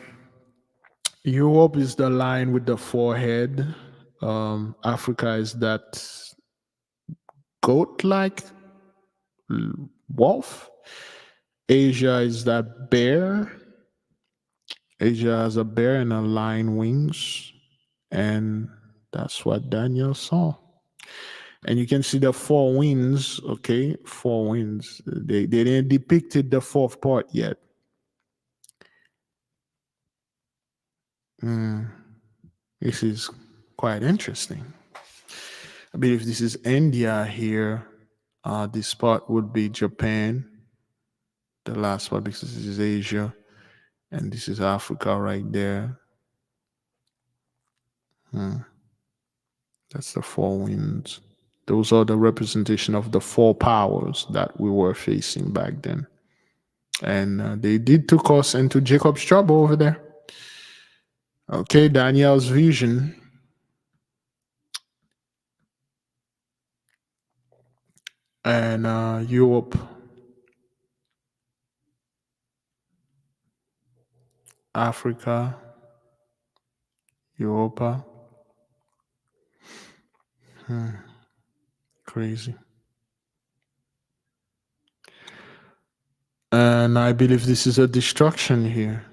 Europe is the line with the forehead. Africa is that goat-like wolf. Asia is that bear. Asia has a bear and a lion wings, and that's what Daniel saw. And you can see the four winds. Okay, four winds. They didn't depicted the fourth part yet. This is quite interesting. I believe this is India here. This part would be Japan. The last part, because this is Asia, and this is Africa right there. That's the four winds. Those are the representation of the four powers that we were facing back then. And they did took us into Jacob's trouble over there. Okay, Daniel's vision. And Europe, Africa, Europa. Crazy. And I believe this is a destruction here.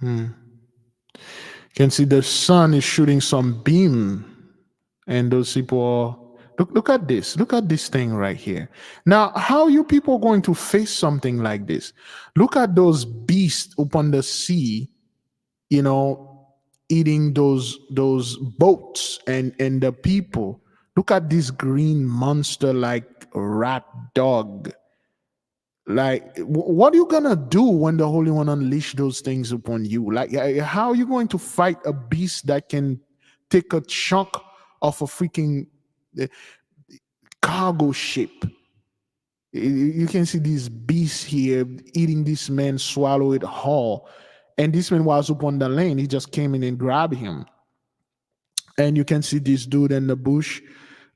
You can see the sun is shooting some beam, and those people are, look at this. Look at this thing right here. Now, how are you people going to face something like this? Look at those beasts upon the sea, eating those boats and the people. Look at this green monster like rat dog. Like, what are you gonna do when the Holy One unleash those things upon you? Like, how are you going to fight a beast that can take a chunk of a freaking cargo ship? You can see these beasts here eating this man, swallow it whole. And this man was upon the lane. He just came in and grabbed him. And you can see this dude in the bush.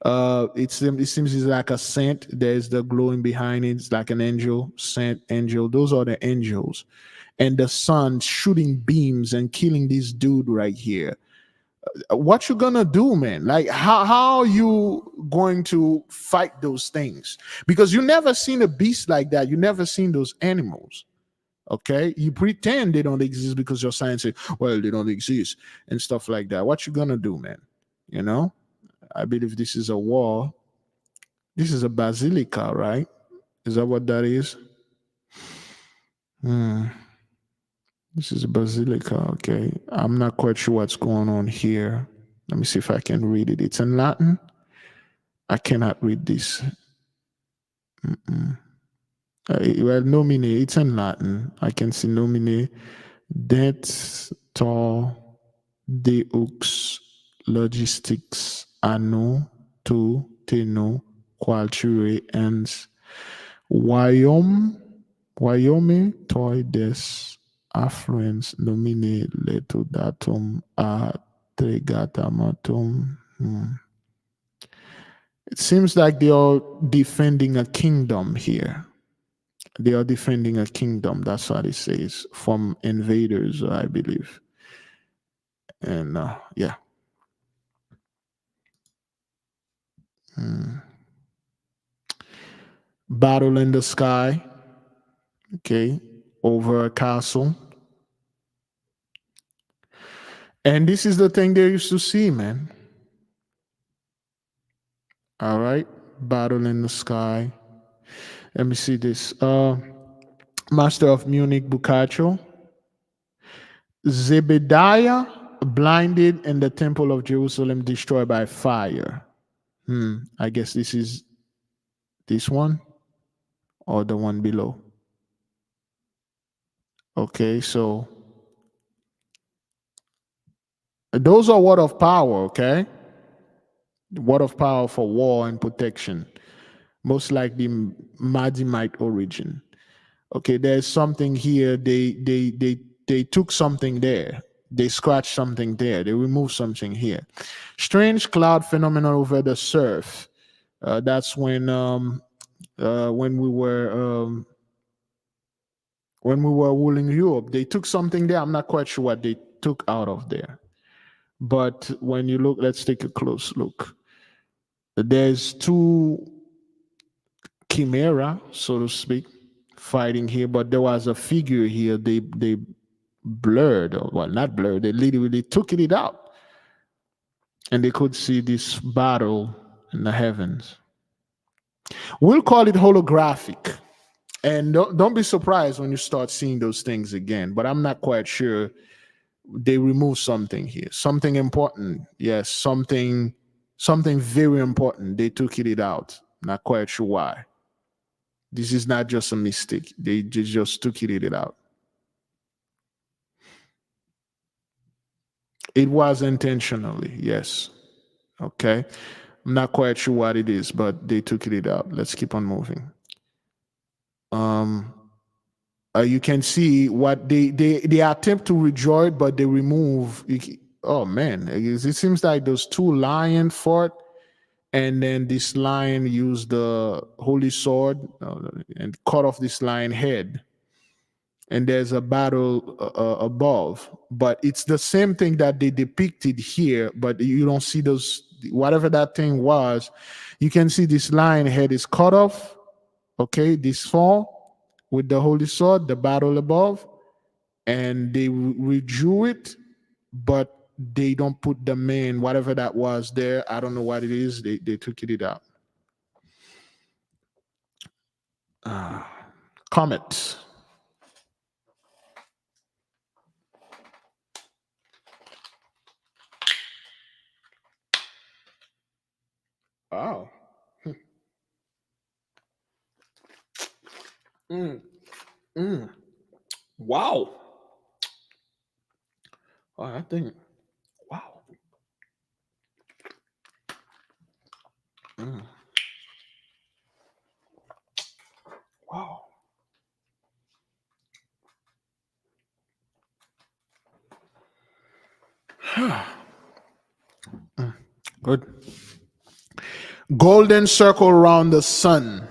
It seems he's like a saint. There's the glowing behind it. It's like an angel, saint, angel. Those are the angels. And the sun shooting beams and killing this dude right here. What you gonna do, man? Like, how are you going to fight those things? Because you never seen a beast like that. You never seen those animals. Okay, you pretend they don't exist because your science says, well, they don't exist and stuff like that. What you gonna do, man? I believe this is a wall. This is a basilica, right? Is that what that is? This is a basilica. Okay, I'm not quite sure what's going on here. Let me see if I can read it. It's in Latin. I cannot read this. Well, nomine, it's in Latin. I can see nomine det to deux logistics anno to teno qualture ens Wyome toi des affluens nomine leto datum a tregatamatum. It seems like they are defending a kingdom here. They are defending a kingdom. That's what it says, from invaders, I believe. And yeah. Battle in the sky. Okay. Over a castle. And this is the thing they used to see, man. All right. Battle in the sky. Let me see this. Master of Munich, Boccaccio. Zebediah blinded and the temple of Jerusalem destroyed by fire. I guess this is this one or the one below. Okay, so those are word of power, okay? Word of power for war and protection. Most likely Madimite origin. Okay, there's something here. They took something there. They scratched something there. They removed something here. Strange cloud phenomenon over the surf. That's when when we were ruling Europe. They took something there. I'm not quite sure what they took out of there. But when you look, let's take a close look. There's two chimera, so to speak, fighting here, but there was a figure here. They blurred, or well, not blurred. They literally took it out, and they could see this battle in the heavens. We'll call it holographic. And don't be surprised when you start seeing those things again. But I'm not quite sure. They removed something here, something important. Yes, something very important. They took it out. Not quite sure why. This is not just a mistake. They just took it out. It was intentionally, yes. Okay. I'm not quite sure what it is, but they took it out. Let's keep on moving. You can see what they attempt to rejoin, but they remove. Oh man, it seems like those two lions fought, and then this lion used the holy sword and cut off this lion head. And there's a battle above, but it's the same thing that they depicted here, but you don't see those, whatever that thing was. You can see this lion head is cut off, okay, this fall with the holy sword, the battle above, and they redrew it, but they don't put the main, whatever that was there. I don't know what it is. They took it out. Comet. Oh. Wow. Oh, I think. Wow. Wow. Good. Golden circle around the sun.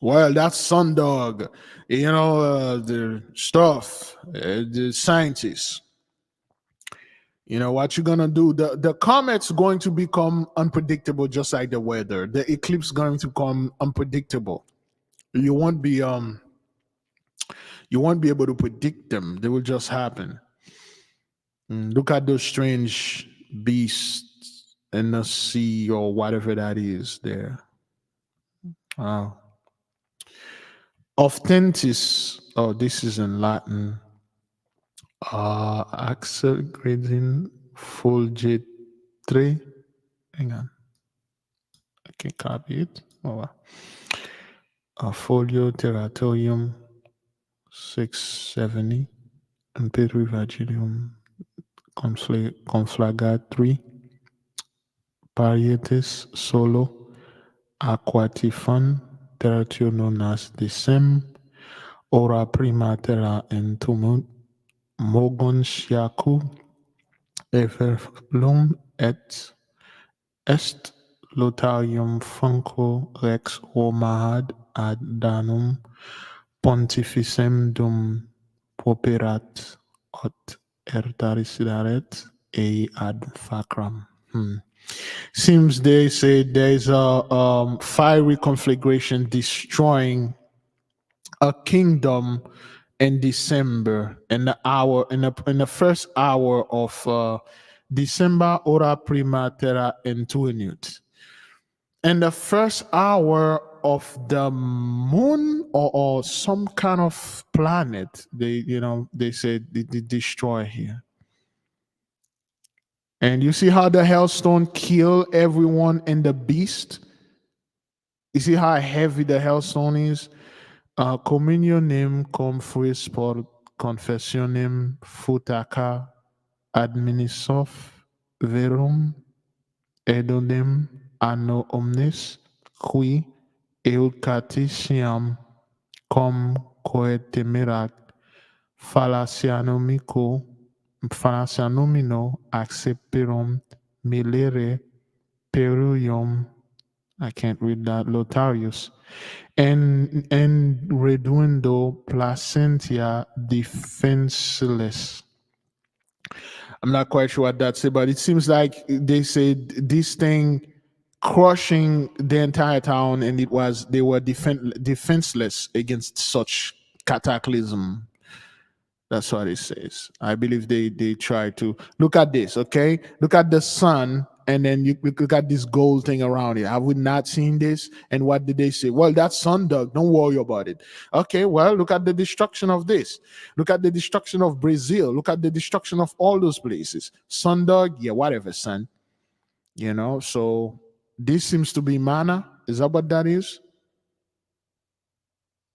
Well, that's Sundog. You know, the stuff, the scientists. You know what you're gonna do? The comet's going to become unpredictable, just like the weather. The eclipse going to come unpredictable. You won't be able to predict them. They will just happen. Look at those strange beasts in the sea or whatever that is there. Wow. Authentis. Oh, this is in Latin. Axel grading fulgate 3. Hang on. I can copy it. Oh, wow. Folio Terratorium 670 and Petrivagilium Conflagatory Parietis Solo Aquatifan Terratio nonas Decem Ora Prima Terra en Tumut Mogontiacu Everflum et Est Lotarium Franco Rex Romahad ad Danum Pontificem dum Properat ot Ertarisidaret e ad Facram. Seems they say there's a fiery conflagration destroying a kingdom in December, in the first hour of December, ora prima terra intuinut. In the first hour of the moon or some kind of planet, they said they destroy here. And you see how the hailstone kill everyone in the beast? You see how heavy the hailstone is? Communionem cum fuis por confessionem futaca administof verum edodem anno omnes qui eucaticiam cum coetemerat fallacianomino acceperum milere perium I can't read that. Lotarius. And redundo placentia defenseless. I'm not quite sure what that said, but it seems like they said this thing crushing the entire town, and they were defenseless against such cataclysm. That's what it says. I believe they try to look at this. Okay, look at the sun, and then you look at this gold thing around it. Have we not seen this? And what did they say? Well, that's sun dog. Don't worry about it. Okay, well, look at the destruction of this. Look at the destruction of Brazil. Look at the destruction of all those places. Sun dog, yeah, whatever, son. So this seems to be manna. Is that what that is?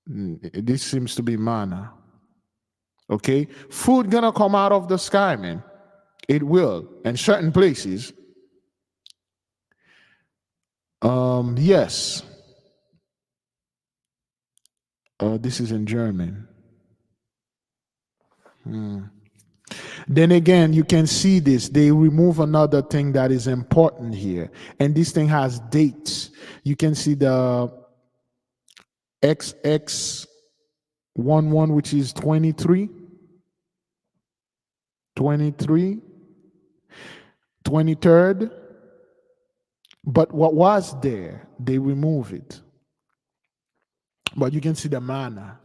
This seems to be manna. Okay, food gonna come out of the sky, man. It will, in certain places. Yes. This is in German. Then again, you can see this. They remove another thing that is important here, and this thing has dates. You can see the XX11, which is 23. 23rd. But what was there, they remove it. But you can see the manna.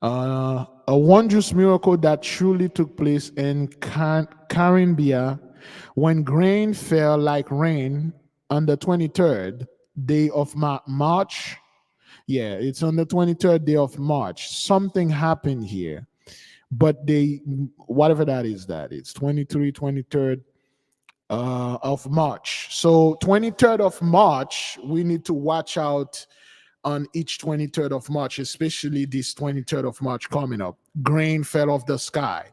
A wondrous miracle that truly took place in Caribbean when grain fell like rain on the 23rd day of March. Yeah, it's on the 23rd day of March. Something happened here. But whatever that is, it's 23rd of March. So 23rd of March, we need to watch out on each 23rd of March, especially this 23rd of March coming up. Grain fell off the sky.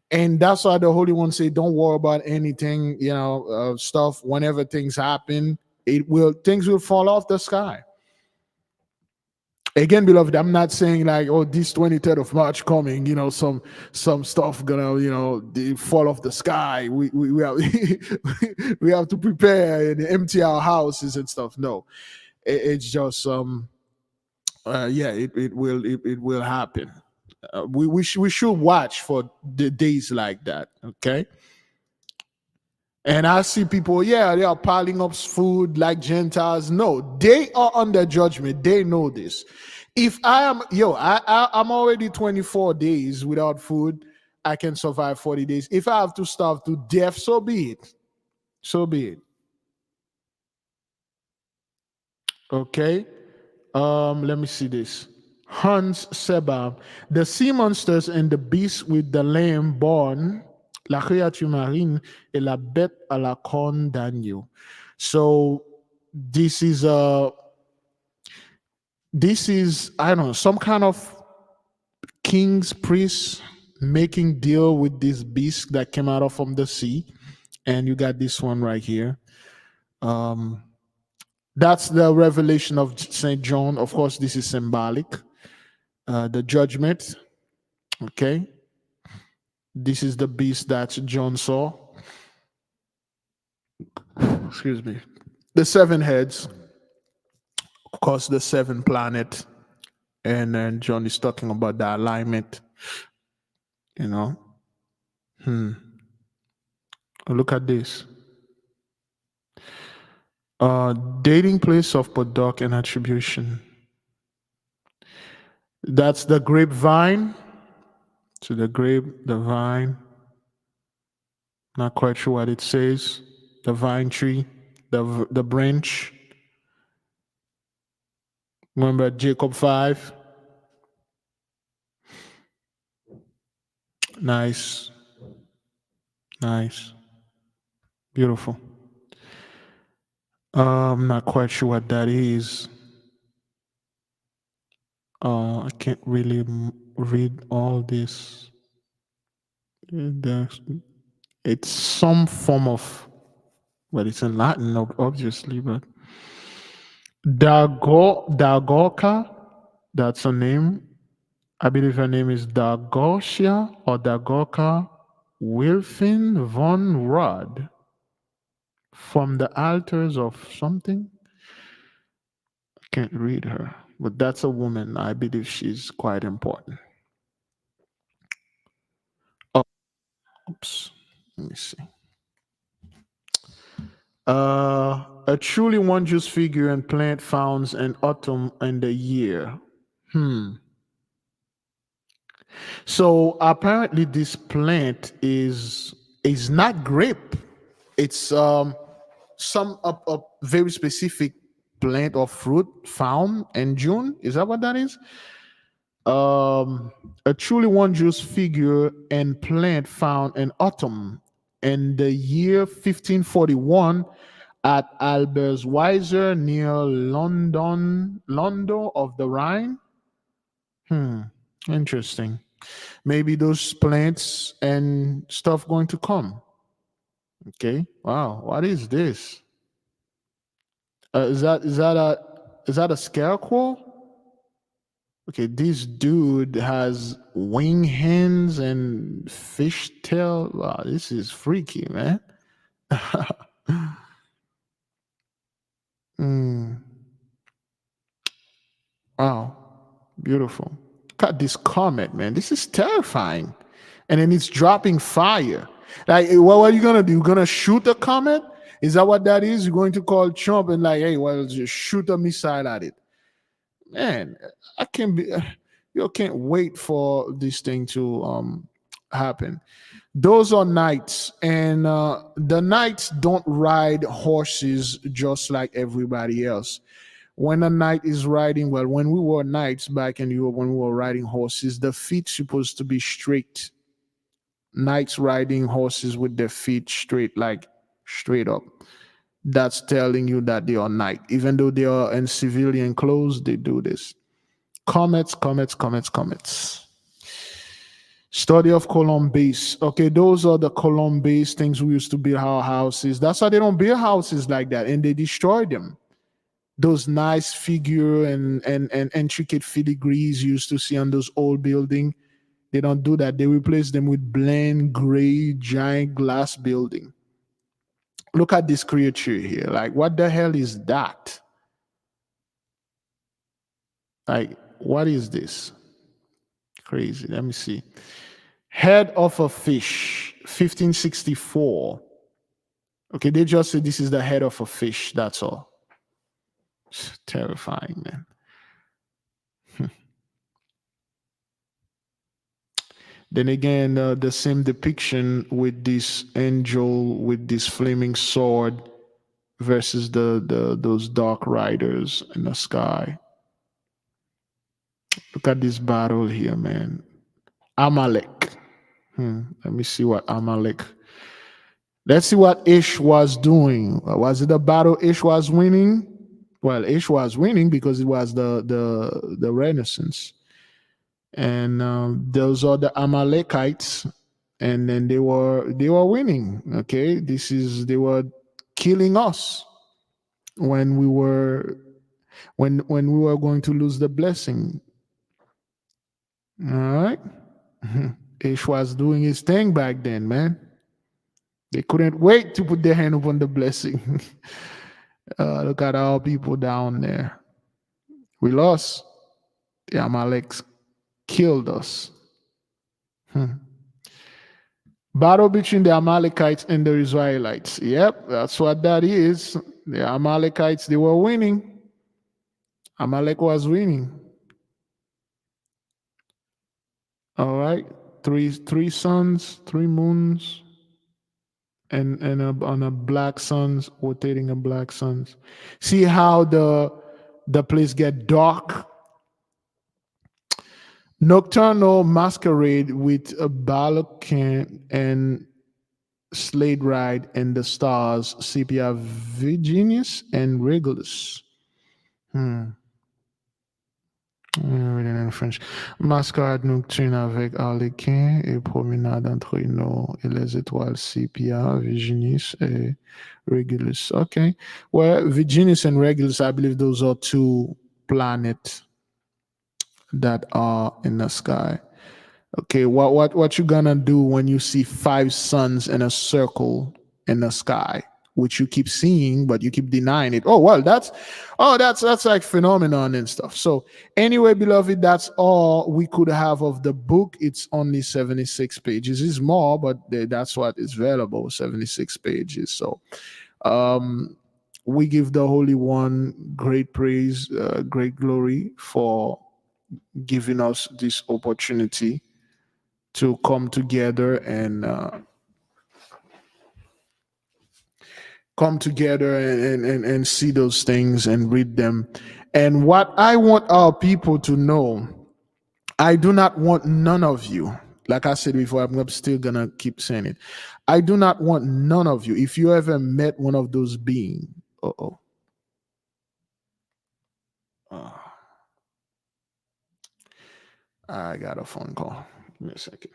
And that's why the Holy One said, don't worry about anything, stuff. Whenever things happen, things will fall off the sky. Again, beloved, I'm not saying like, oh, this 23rd of March coming, some stuff gonna, fall off the sky. We have we have to prepare and empty our houses and stuff. No, it's just it will happen. We should watch for the days like that. Okay. And I see people, they are piling up food like Gentiles. No, they are under judgment. They know this. If I'm already 24 days without food, I can survive 40 days. If I have to starve to death, so be it. So be it. Okay. Let me see this. Hans Seba, the sea monsters and the beast with the lamb born, la créature marine et la bête à la corne d'agneau. So this is I don't know, some kind of king's priest making deal with this beast that came out of from the sea, and you got this one right here. That's the revelation of St. John. Of course, this is symbolic. The judgment. Okay. This is the beast that John saw. Excuse me. The 7 heads. Of course, the 7 planet. And then John is talking about the alignment. Look at this. Dating place of product and attribution. That's the grapevine. So the vine. Not quite sure what it says. The vine tree, the branch. Remember Jacob 5? Nice. Beautiful. I'm not quite sure what that is. I can't really read all this. It's some form of, well, it's in Latin, obviously, but Dagorka, that's a name. I believe her name is Dagorcia or Dagorka Wilfin von Rod. From the altars of something. I can't read her, but that's a woman. I believe she's quite important. Oh, oops. Let me see. A truly wondrous figure and plant found in autumn and the year. So apparently this plant is not grape. It's some a very specific plant or fruit found in June. Is that what that is? A truly wondrous figure and plant found in autumn in the year 1541 at Albersweiser near London of the Rhine. Interesting. Maybe those plants and stuff going to come. Okay. Wow. What is this? Is that a scarecrow? Okay, this dude has wing hands and fish tail. Wow, this is freaky, man. Wow, beautiful. Got this comet, man. This is terrifying. And then it's dropping fire. Like, what are you gonna do? You're gonna shoot a comet? Is that what that is? You're going to call Trump and like, hey, well, just shoot a missile at it. Man, I can't be. You can't wait for this thing to happen. Those are knights, and the knights don't ride horses just like everybody else. When a knight is riding, well, when we were knights back in Europe, when we were riding horses, the feet supposed to be straight. Knights riding horses with their feet straight, like straight up. That's telling you that they are knight. Even though they are in civilian clothes, they do this. Comets. Study of column base. Okay, those are the column base things we used to build our houses. That's why they don't build houses like that, and they destroy them. Those nice figure and intricate filigrees you used to see on those old building, they don't do that. They replace them with bland gray giant glass building. Look at this creature here. Like, what the hell is that? Like, what is this? Crazy. Let me see. Head of a fish, 1564. Okay, they just said this is the head of a fish. That's all. It's terrifying, man. Then again, the same depiction with this angel with this flaming sword versus those dark riders in the sky. Look at this battle here, man. Amalek. Let me see what Amalek. Let's see what Ish was doing. Was it a battle Ish was winning? Well, Ish was winning because it was the Renaissance. And those are the Amalekites, and then they were winning. Okay, they were killing us when we were going to lose the blessing. All right, Ish was doing his thing back then, man. They couldn't wait to put their hand upon the blessing. Look at our people down there. We lost. The Amaleks killed us. Battle between the Amalekites and the Israelites. Yep, that's what that is. The Amalekites, they were winning. Amalek was winning. All right, three suns, 3 moons, and on a black suns, rotating a black suns. See how the place get dark. Nocturnal masquerade with a Balocan and Slade Ride and the Stars, Sepia Virginis and Regulus. In French. Masquerade nocturne avec Harlequin et promenade entre nous et les étoiles Sepia, Virginis et Regulus. Okay. Well, Virginis and Regulus, I believe those are 2 planets that are in the sky. Okay, what you gonna do when you see 5 suns in a circle in the sky? which you keep seeing, but you keep denying it. Oh, well, that's like phenomenon and stuff. So anyway, beloved, that's all we could have of the book. It's only 76 pages. It's more, but that's what is available, 76 pages. So we give the Holy One great praise, great glory for giving us this opportunity to come together and see those things and read them. And what I want our people to know, I do not want none of you, like I said before, I'm still gonna keep saying it. I do not want none of you. If you ever met one of those beings, I got a phone call. Give me a second.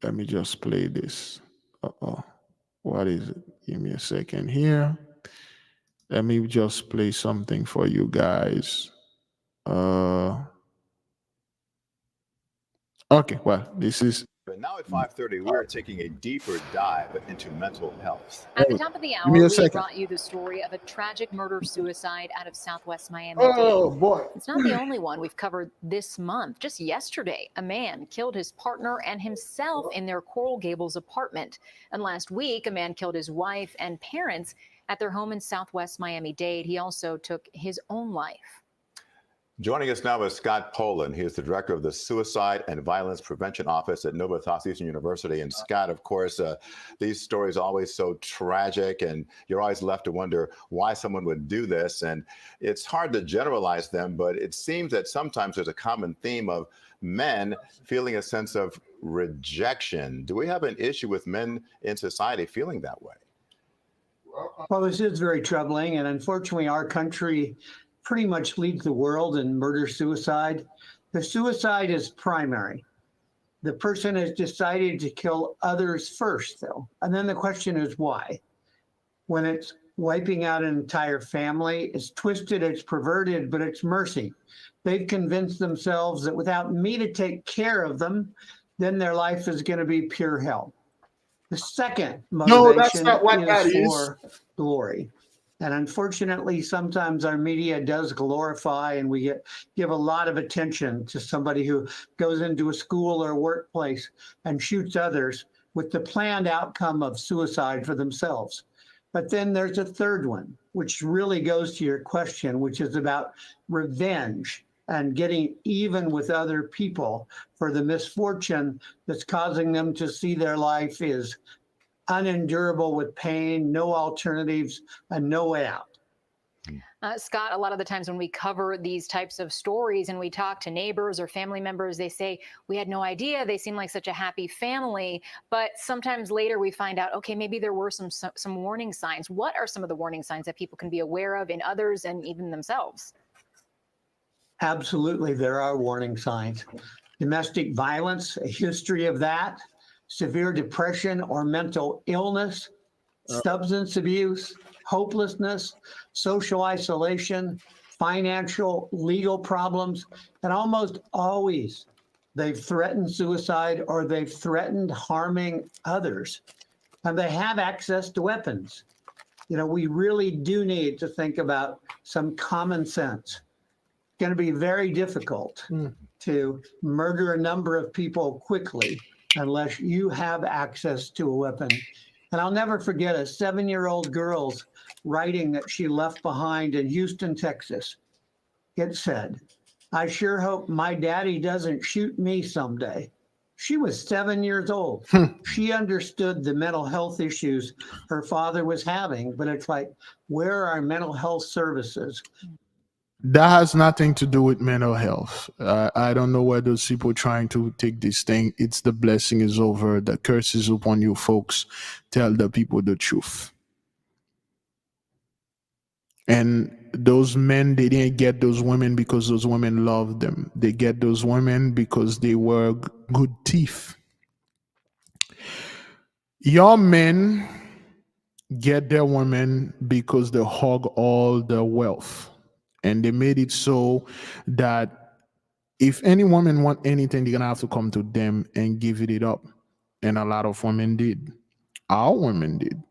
Let me just play this. What is it? Give me a second here. Let me just play something for you guys. Okay, well, this is. But now at 5:30, we are taking a deeper dive into mental health. At the top of the Give me hour, a we second. brought you the story of a tragic murder-suicide out of Southwest Miami. Oh, boy. It's not the only one we've covered this month. Just yesterday, a man killed his partner and himself in their Coral Gables apartment. And last week, a man killed his wife and parents at their home in Southwest Miami-Dade. He also took his own life. Joining us now is Scott Poland. He is the director of the Suicide and Violence Prevention Office at Nova Southeastern University. And Scott, of course, these stories are always so tragic, and you're always left to wonder why someone would do this. And it's hard to generalize them, but it seems that sometimes there's a common theme of men feeling a sense of rejection. Do we have an issue with men in society feeling that way? Well, this is very troubling, and unfortunately, our country pretty much leads the world in murder-suicide. The suicide is primary. The person has decided to kill others first, though. And then the question is why? When it's wiping out an entire family, it's twisted, it's perverted, but it's mercy. They've convinced themselves that without me to take care of them, then their life is going to be pure hell. The second motivation is for glory. And unfortunately, sometimes our media does glorify, and we give a lot of attention to somebody who goes into a school or workplace and shoots others with the planned outcome of suicide for themselves. But then there's a third one, which really goes to your question, which is about revenge and getting even with other people for the misfortune that's causing them to see their life is unendurable with pain, no alternatives, and no way out. Scott, a lot of the times when we cover these types of stories and we talk to neighbors or family members, they say, we had no idea. They seem like such a happy family. But sometimes later we find out, okay, maybe there were some warning signs. What are some of the warning signs that people can be aware of in others and even themselves? Absolutely, there are warning signs. Domestic violence, a history of that, severe depression or mental illness, substance abuse, hopelessness, social isolation, financial, legal problems, and almost always they've threatened suicide or they've threatened harming others, and they have access to weapons. You know, we really do need to think about some common sense. It's going to be very difficult to murder a number of people quickly unless you have access to a weapon. And I'll never forget a 7-year-old girl's writing that she left behind in Houston, Texas. It said, "I sure hope my daddy doesn't shoot me someday." She was 7 years old. She understood the mental health issues her father was having, but it's like, where are our mental health services? That has nothing to do with mental health. I don't know where those people trying to take this thing. It's the blessing is over. The curse is upon you, folks. Tell the people the truth. And those men, they didn't get those women because those women loved them. They get those women because they were good thief. Your men get their women because they hog all the wealth. And they made it so that if any woman want anything, they're going to have to come to them and give it up. And a lot of women did. Our women did.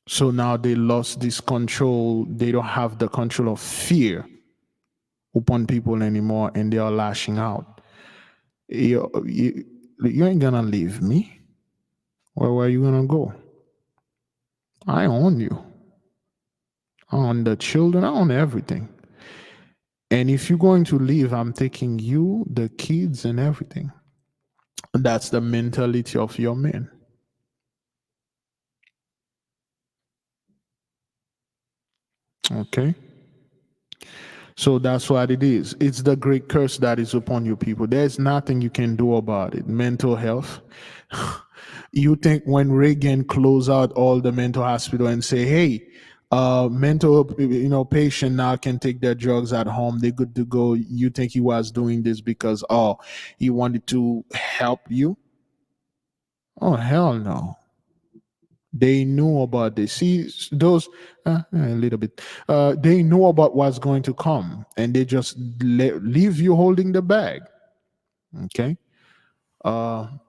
So now they lost this control. They don't have the control of fear upon people anymore, and they are lashing out. You ain't gonna leave me. Where are you gonna go? I own you. I own the children. I own everything. And if you're going to leave, I'm taking you, the kids, and everything. That's the mentality of your men. Okay? So that's what it is. It's the great curse that is upon you people. There's nothing you can do about it. Mental health. You think when Reagan closed out all the mental hospital and say, hey, mental patient now can take their drugs at home, they're good to go. You think he was doing this because he wanted to help you? Oh, hell no. They knew about this. See, those a little bit. They knew about what's going to come, and they just leave you holding the bag. Okay.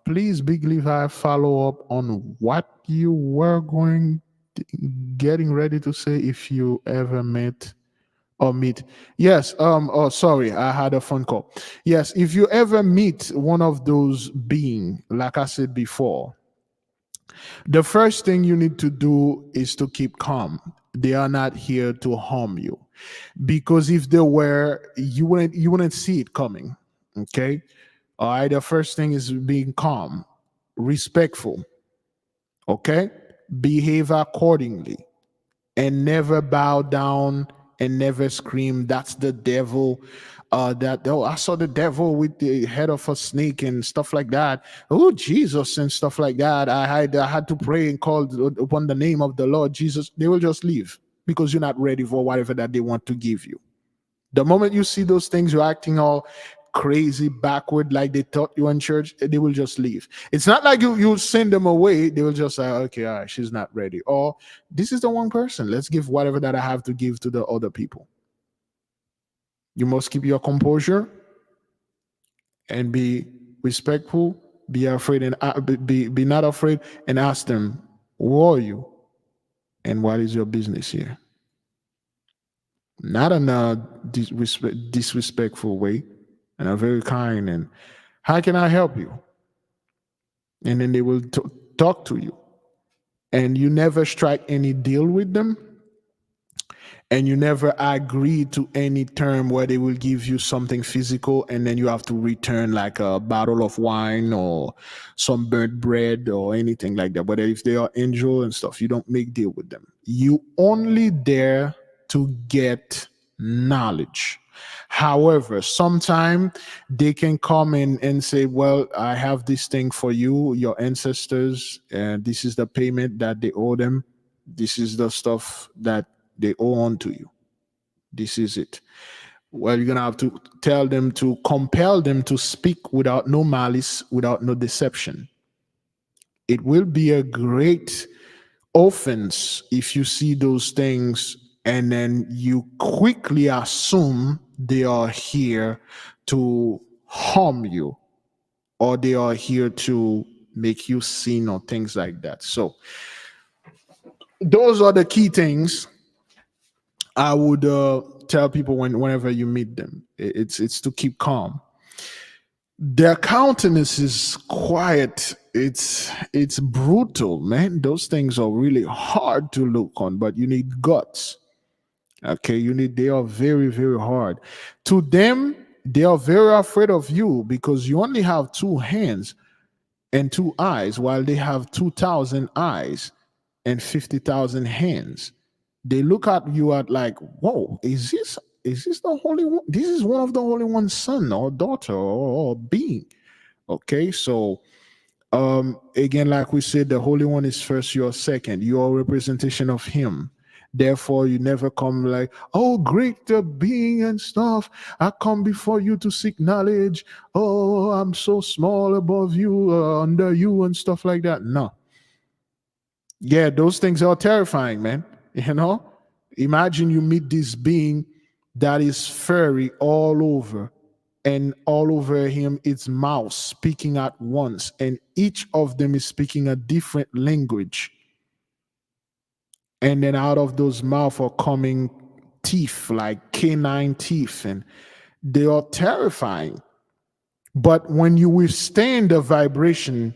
Please, Big Levi, follow up on what you were getting ready to say. If you ever met or meet, yes. Oh, sorry, I had a phone call. Yes, if you ever meet one of those beings, like I said before, the first thing you need to do is to keep calm. They are not here to harm you, because if they were, you wouldn't see it coming. Okay. All right. The first thing is being calm, respectful. Okay. Behave accordingly, and never bow down and never scream. That's the devil. I saw the devil with the head of a snake and stuff like that. Oh, Jesus and stuff like that. I had to pray and call upon the name of the Lord Jesus. They will just leave because you're not ready for whatever that they want to give you. The moment you see those things, you're acting all crazy, backward, like they taught you in church, they will just leave. It's not like you send them away. They will just say, okay, all right, she's not ready. Or this is the one person. Let's give whatever that I have to give to the other people. You must keep your composure and be respectful. Be afraid and be not afraid, and ask them, who are you and what is your business here? Not in a disrespectful way, in a very kind and how can I help you? And then they will talk to you. And you never strike any deal with them. And you never agree to any term where they will give you something physical and then you have to return like a bottle of wine or some burnt bread or anything like that. But if they are angel and stuff, you don't make deal with them. You only there to get knowledge. However, sometimes they can come in and say, well, I have this thing for you, your ancestors, and this is the payment that they owe them. This is the stuff that they owe on to you. This is it. Well, you're going to have to tell them, to compel them to speak without no malice, without no deception. It will be a great offense if you see those things and then you quickly assume they are here to harm you or they are here to make you sin or things like that. So those are the key things I would tell people whenever you meet them. It's to keep calm. Their countenance is quiet. It's brutal, man. Those things are really hard to look on, but you need guts. Okay, they are very, very hard. To them, they are very afraid of you because you only have 2 hands and 2 eyes, while they have 2,000 eyes and 50,000 hands. They look at you at like, whoa, is this the Holy One? This is one of the Holy One's son or daughter or being. Okay, so again, like we said, the Holy One is first, you're second. You're a representation of Him. Therefore, you never come like, oh, great being and stuff. I come before you to seek knowledge. Oh, I'm so small above you, under you, and stuff like that. No. Yeah, those things are terrifying, man. Imagine you meet this being that is furry all over, and all over him it's mouth speaking at once, and each of them is speaking a different language. And then out of those mouths are coming teeth, like canine teeth, and they are terrifying. But when you withstand the vibration,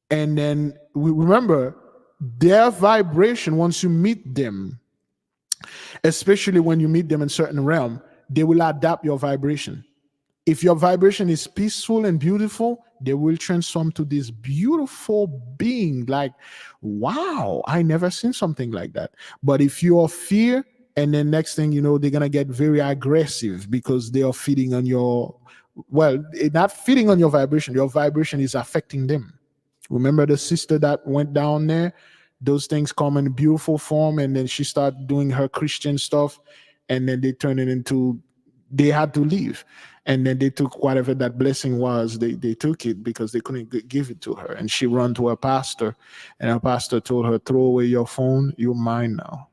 and then we remember their vibration, once you meet them, especially when you meet them in certain realm, they will adapt your vibration. If your vibration is peaceful and beautiful, they will transform to this beautiful being. Like, wow, I never seen something like that. But if you are fear, and then next thing you know, they're gonna get very aggressive because they are feeding on your, well, not feeding on your vibration. Your vibration is affecting them. Remember the sister that went down there? Those things come in beautiful form, and then she started doing her Christian stuff, and then they turn it into, they had to leave, and then they took whatever that blessing was. They took it because they couldn't give it to her, and she ran to her pastor, and her pastor told her, throw away your phone, you're mine now.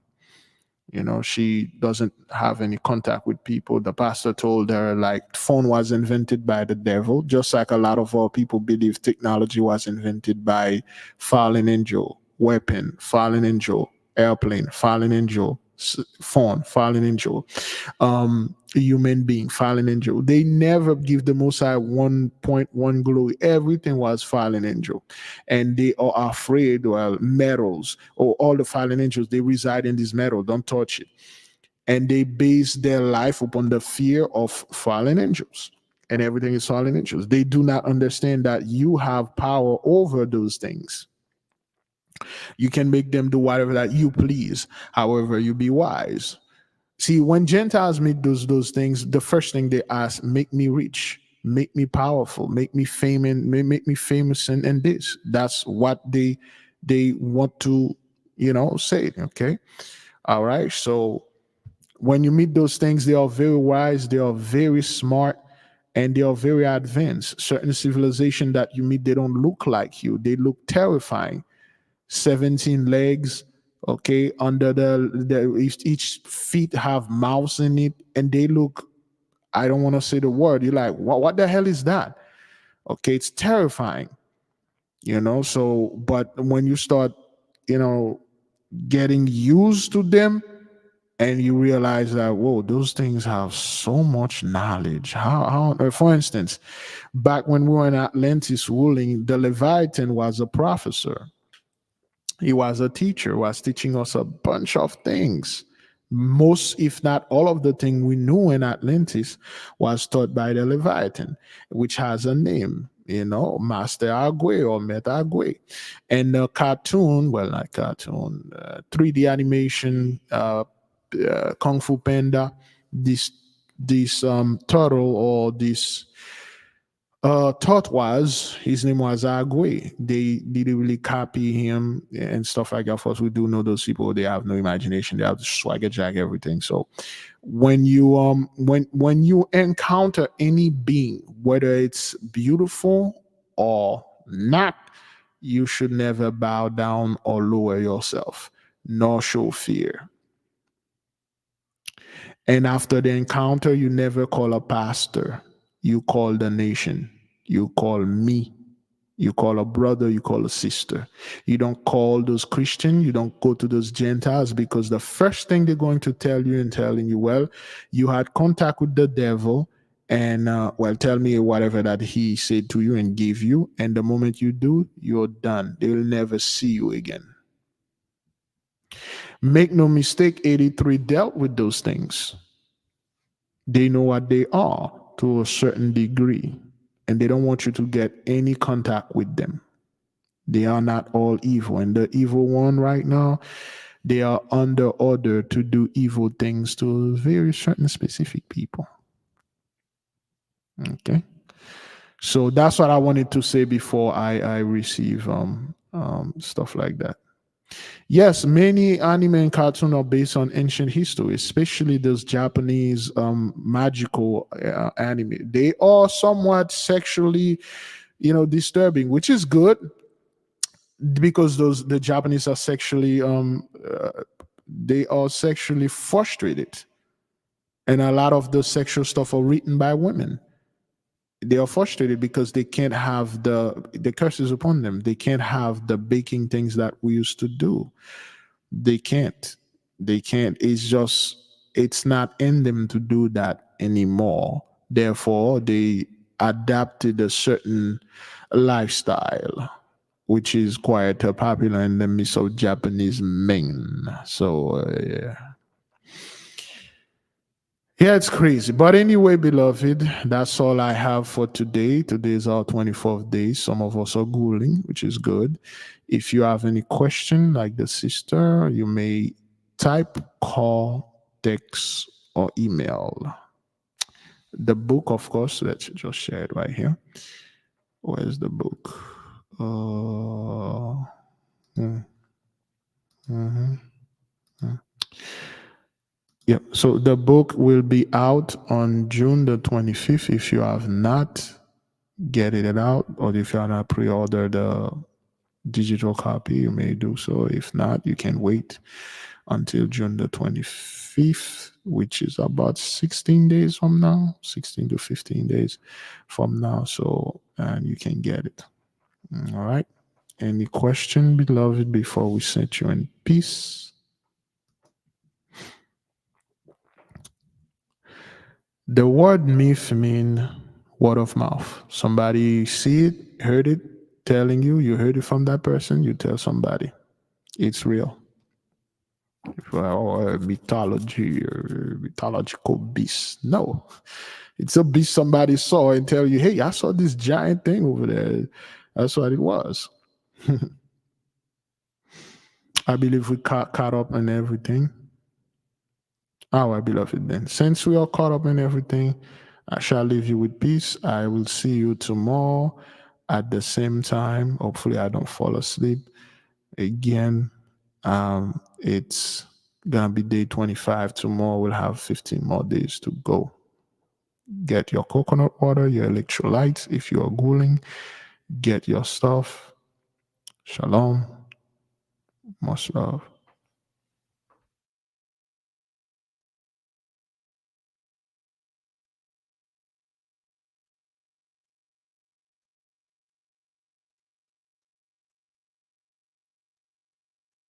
You know, she doesn't have any contact with people. The pastor told her, like, phone was invented by the devil, just like a lot of our people believe technology was invented by fallen angel, weapon, fallen angel, airplane, fallen angel, phone, fallen angel, human being, fallen angel. They never give the Most High 1.1 glory. Everything was fallen angel. And they are afraid, well, metals, or all the fallen angels, they reside in this metal. Don't touch it. And they base their life upon the fear of fallen angels. And everything is fallen angels. They do not understand that you have power over those things. You can make them do whatever that you please. However, you be wise. See, when Gentiles meet those things, the first thing they ask, make me rich, make me powerful, make me famous, make me famous, and this. That's what they want to, say. Okay. All right. So when you meet those things, they are very wise, they are very smart, and they are very advanced. Certain civilization that you meet, they don't look like you. They look terrifying. 17 legs, okay, under each feet have mouths in it, and they look, I don't want to say the word, you're like, what the hell is that? Okay, it's terrifying, so, but when you start, getting used to them, and you realize that, whoa, those things have so much knowledge. How for instance, back when we were in Atlantis ruling, the Leviathan was a professor. He was a teacher, was teaching us a bunch of things. Most, if not all of the things we knew in Atlantis was taught by the Leviathan, which has a name, Master Agwe or Meta Agwe. And the cartoon, well, not cartoon, 3D animation, Kung Fu Panda, this turtle, or this thought was, his name was Agwe. They literally copy him and stuff like that. Of course, we do know those people, they have no imagination, they have to swagger jack everything. So when you when you encounter any being, whether it's beautiful or not, you should never bow down or lower yourself, nor show fear. And after the encounter, you never call a pastor. You call the nation. You call me. You call a brother. You call a sister. You don't call those Christians. You don't go to those Gentiles, because the first thing they're going to tell you and telling you, well, you had contact with the devil, and tell me whatever that he said to you and gave you. And the moment you do, you're done. They will never see you again. Make no mistake, 83 dealt with those things. They know what they are to a certain degree, and they don't want you to get any contact with them. They are not all evil. And the evil one right now, they are under order to do evil things to very certain specific people. Okay. So that's what I wanted to say before I receive stuff like that. Yes, many anime and cartoon are based on ancient history, especially those Japanese magical anime. They are somewhat sexually, disturbing, which is good, because the Japanese are sexually they are sexually frustrated, and a lot of the sexual stuff are written by women. They are frustrated because they can't have the curses upon them. They can't have the baking things that we used to do. They can't. They can't. It's not in them to do that anymore. Therefore, they adapted a certain lifestyle, which is quite popular in the midst of Japanese men. So, yeah. Yeah, it's crazy. But anyway, beloved, that's all I have for today. Today is our 24th day. Some of us are Googling, which is good. If you have any question, like the sister, you may type, call, text, or email. The book, of course, let's just share it right here. Where's the book? Yep. So the book will be out on June the 25th. If you have not get it out, or if you have not pre-ordered the digital copy, you may do so. If not, you can wait until June the 25th, which is about 16 days from now, 16 to 15 days from now. So, and you can get it. All right. Any question, beloved, before we set you in peace? The word myth means word of mouth. Somebody see it, heard it, telling you, you heard it from that person, you tell somebody. It's real. Or mythology or mythological beast. No. It's a beast somebody saw and tell you, hey, I saw this giant thing over there. That's what it was. I believe we caught up in everything. Our beloved, then, since we are caught up in everything, I shall leave you with peace. I will see you tomorrow at the same time. Hopefully, I don't fall asleep again. It's gonna be day 25. Tomorrow we'll have 15 more days to go. Get your coconut water, your electrolytes. If you are Googling, get your stuff. Shalom. Much love.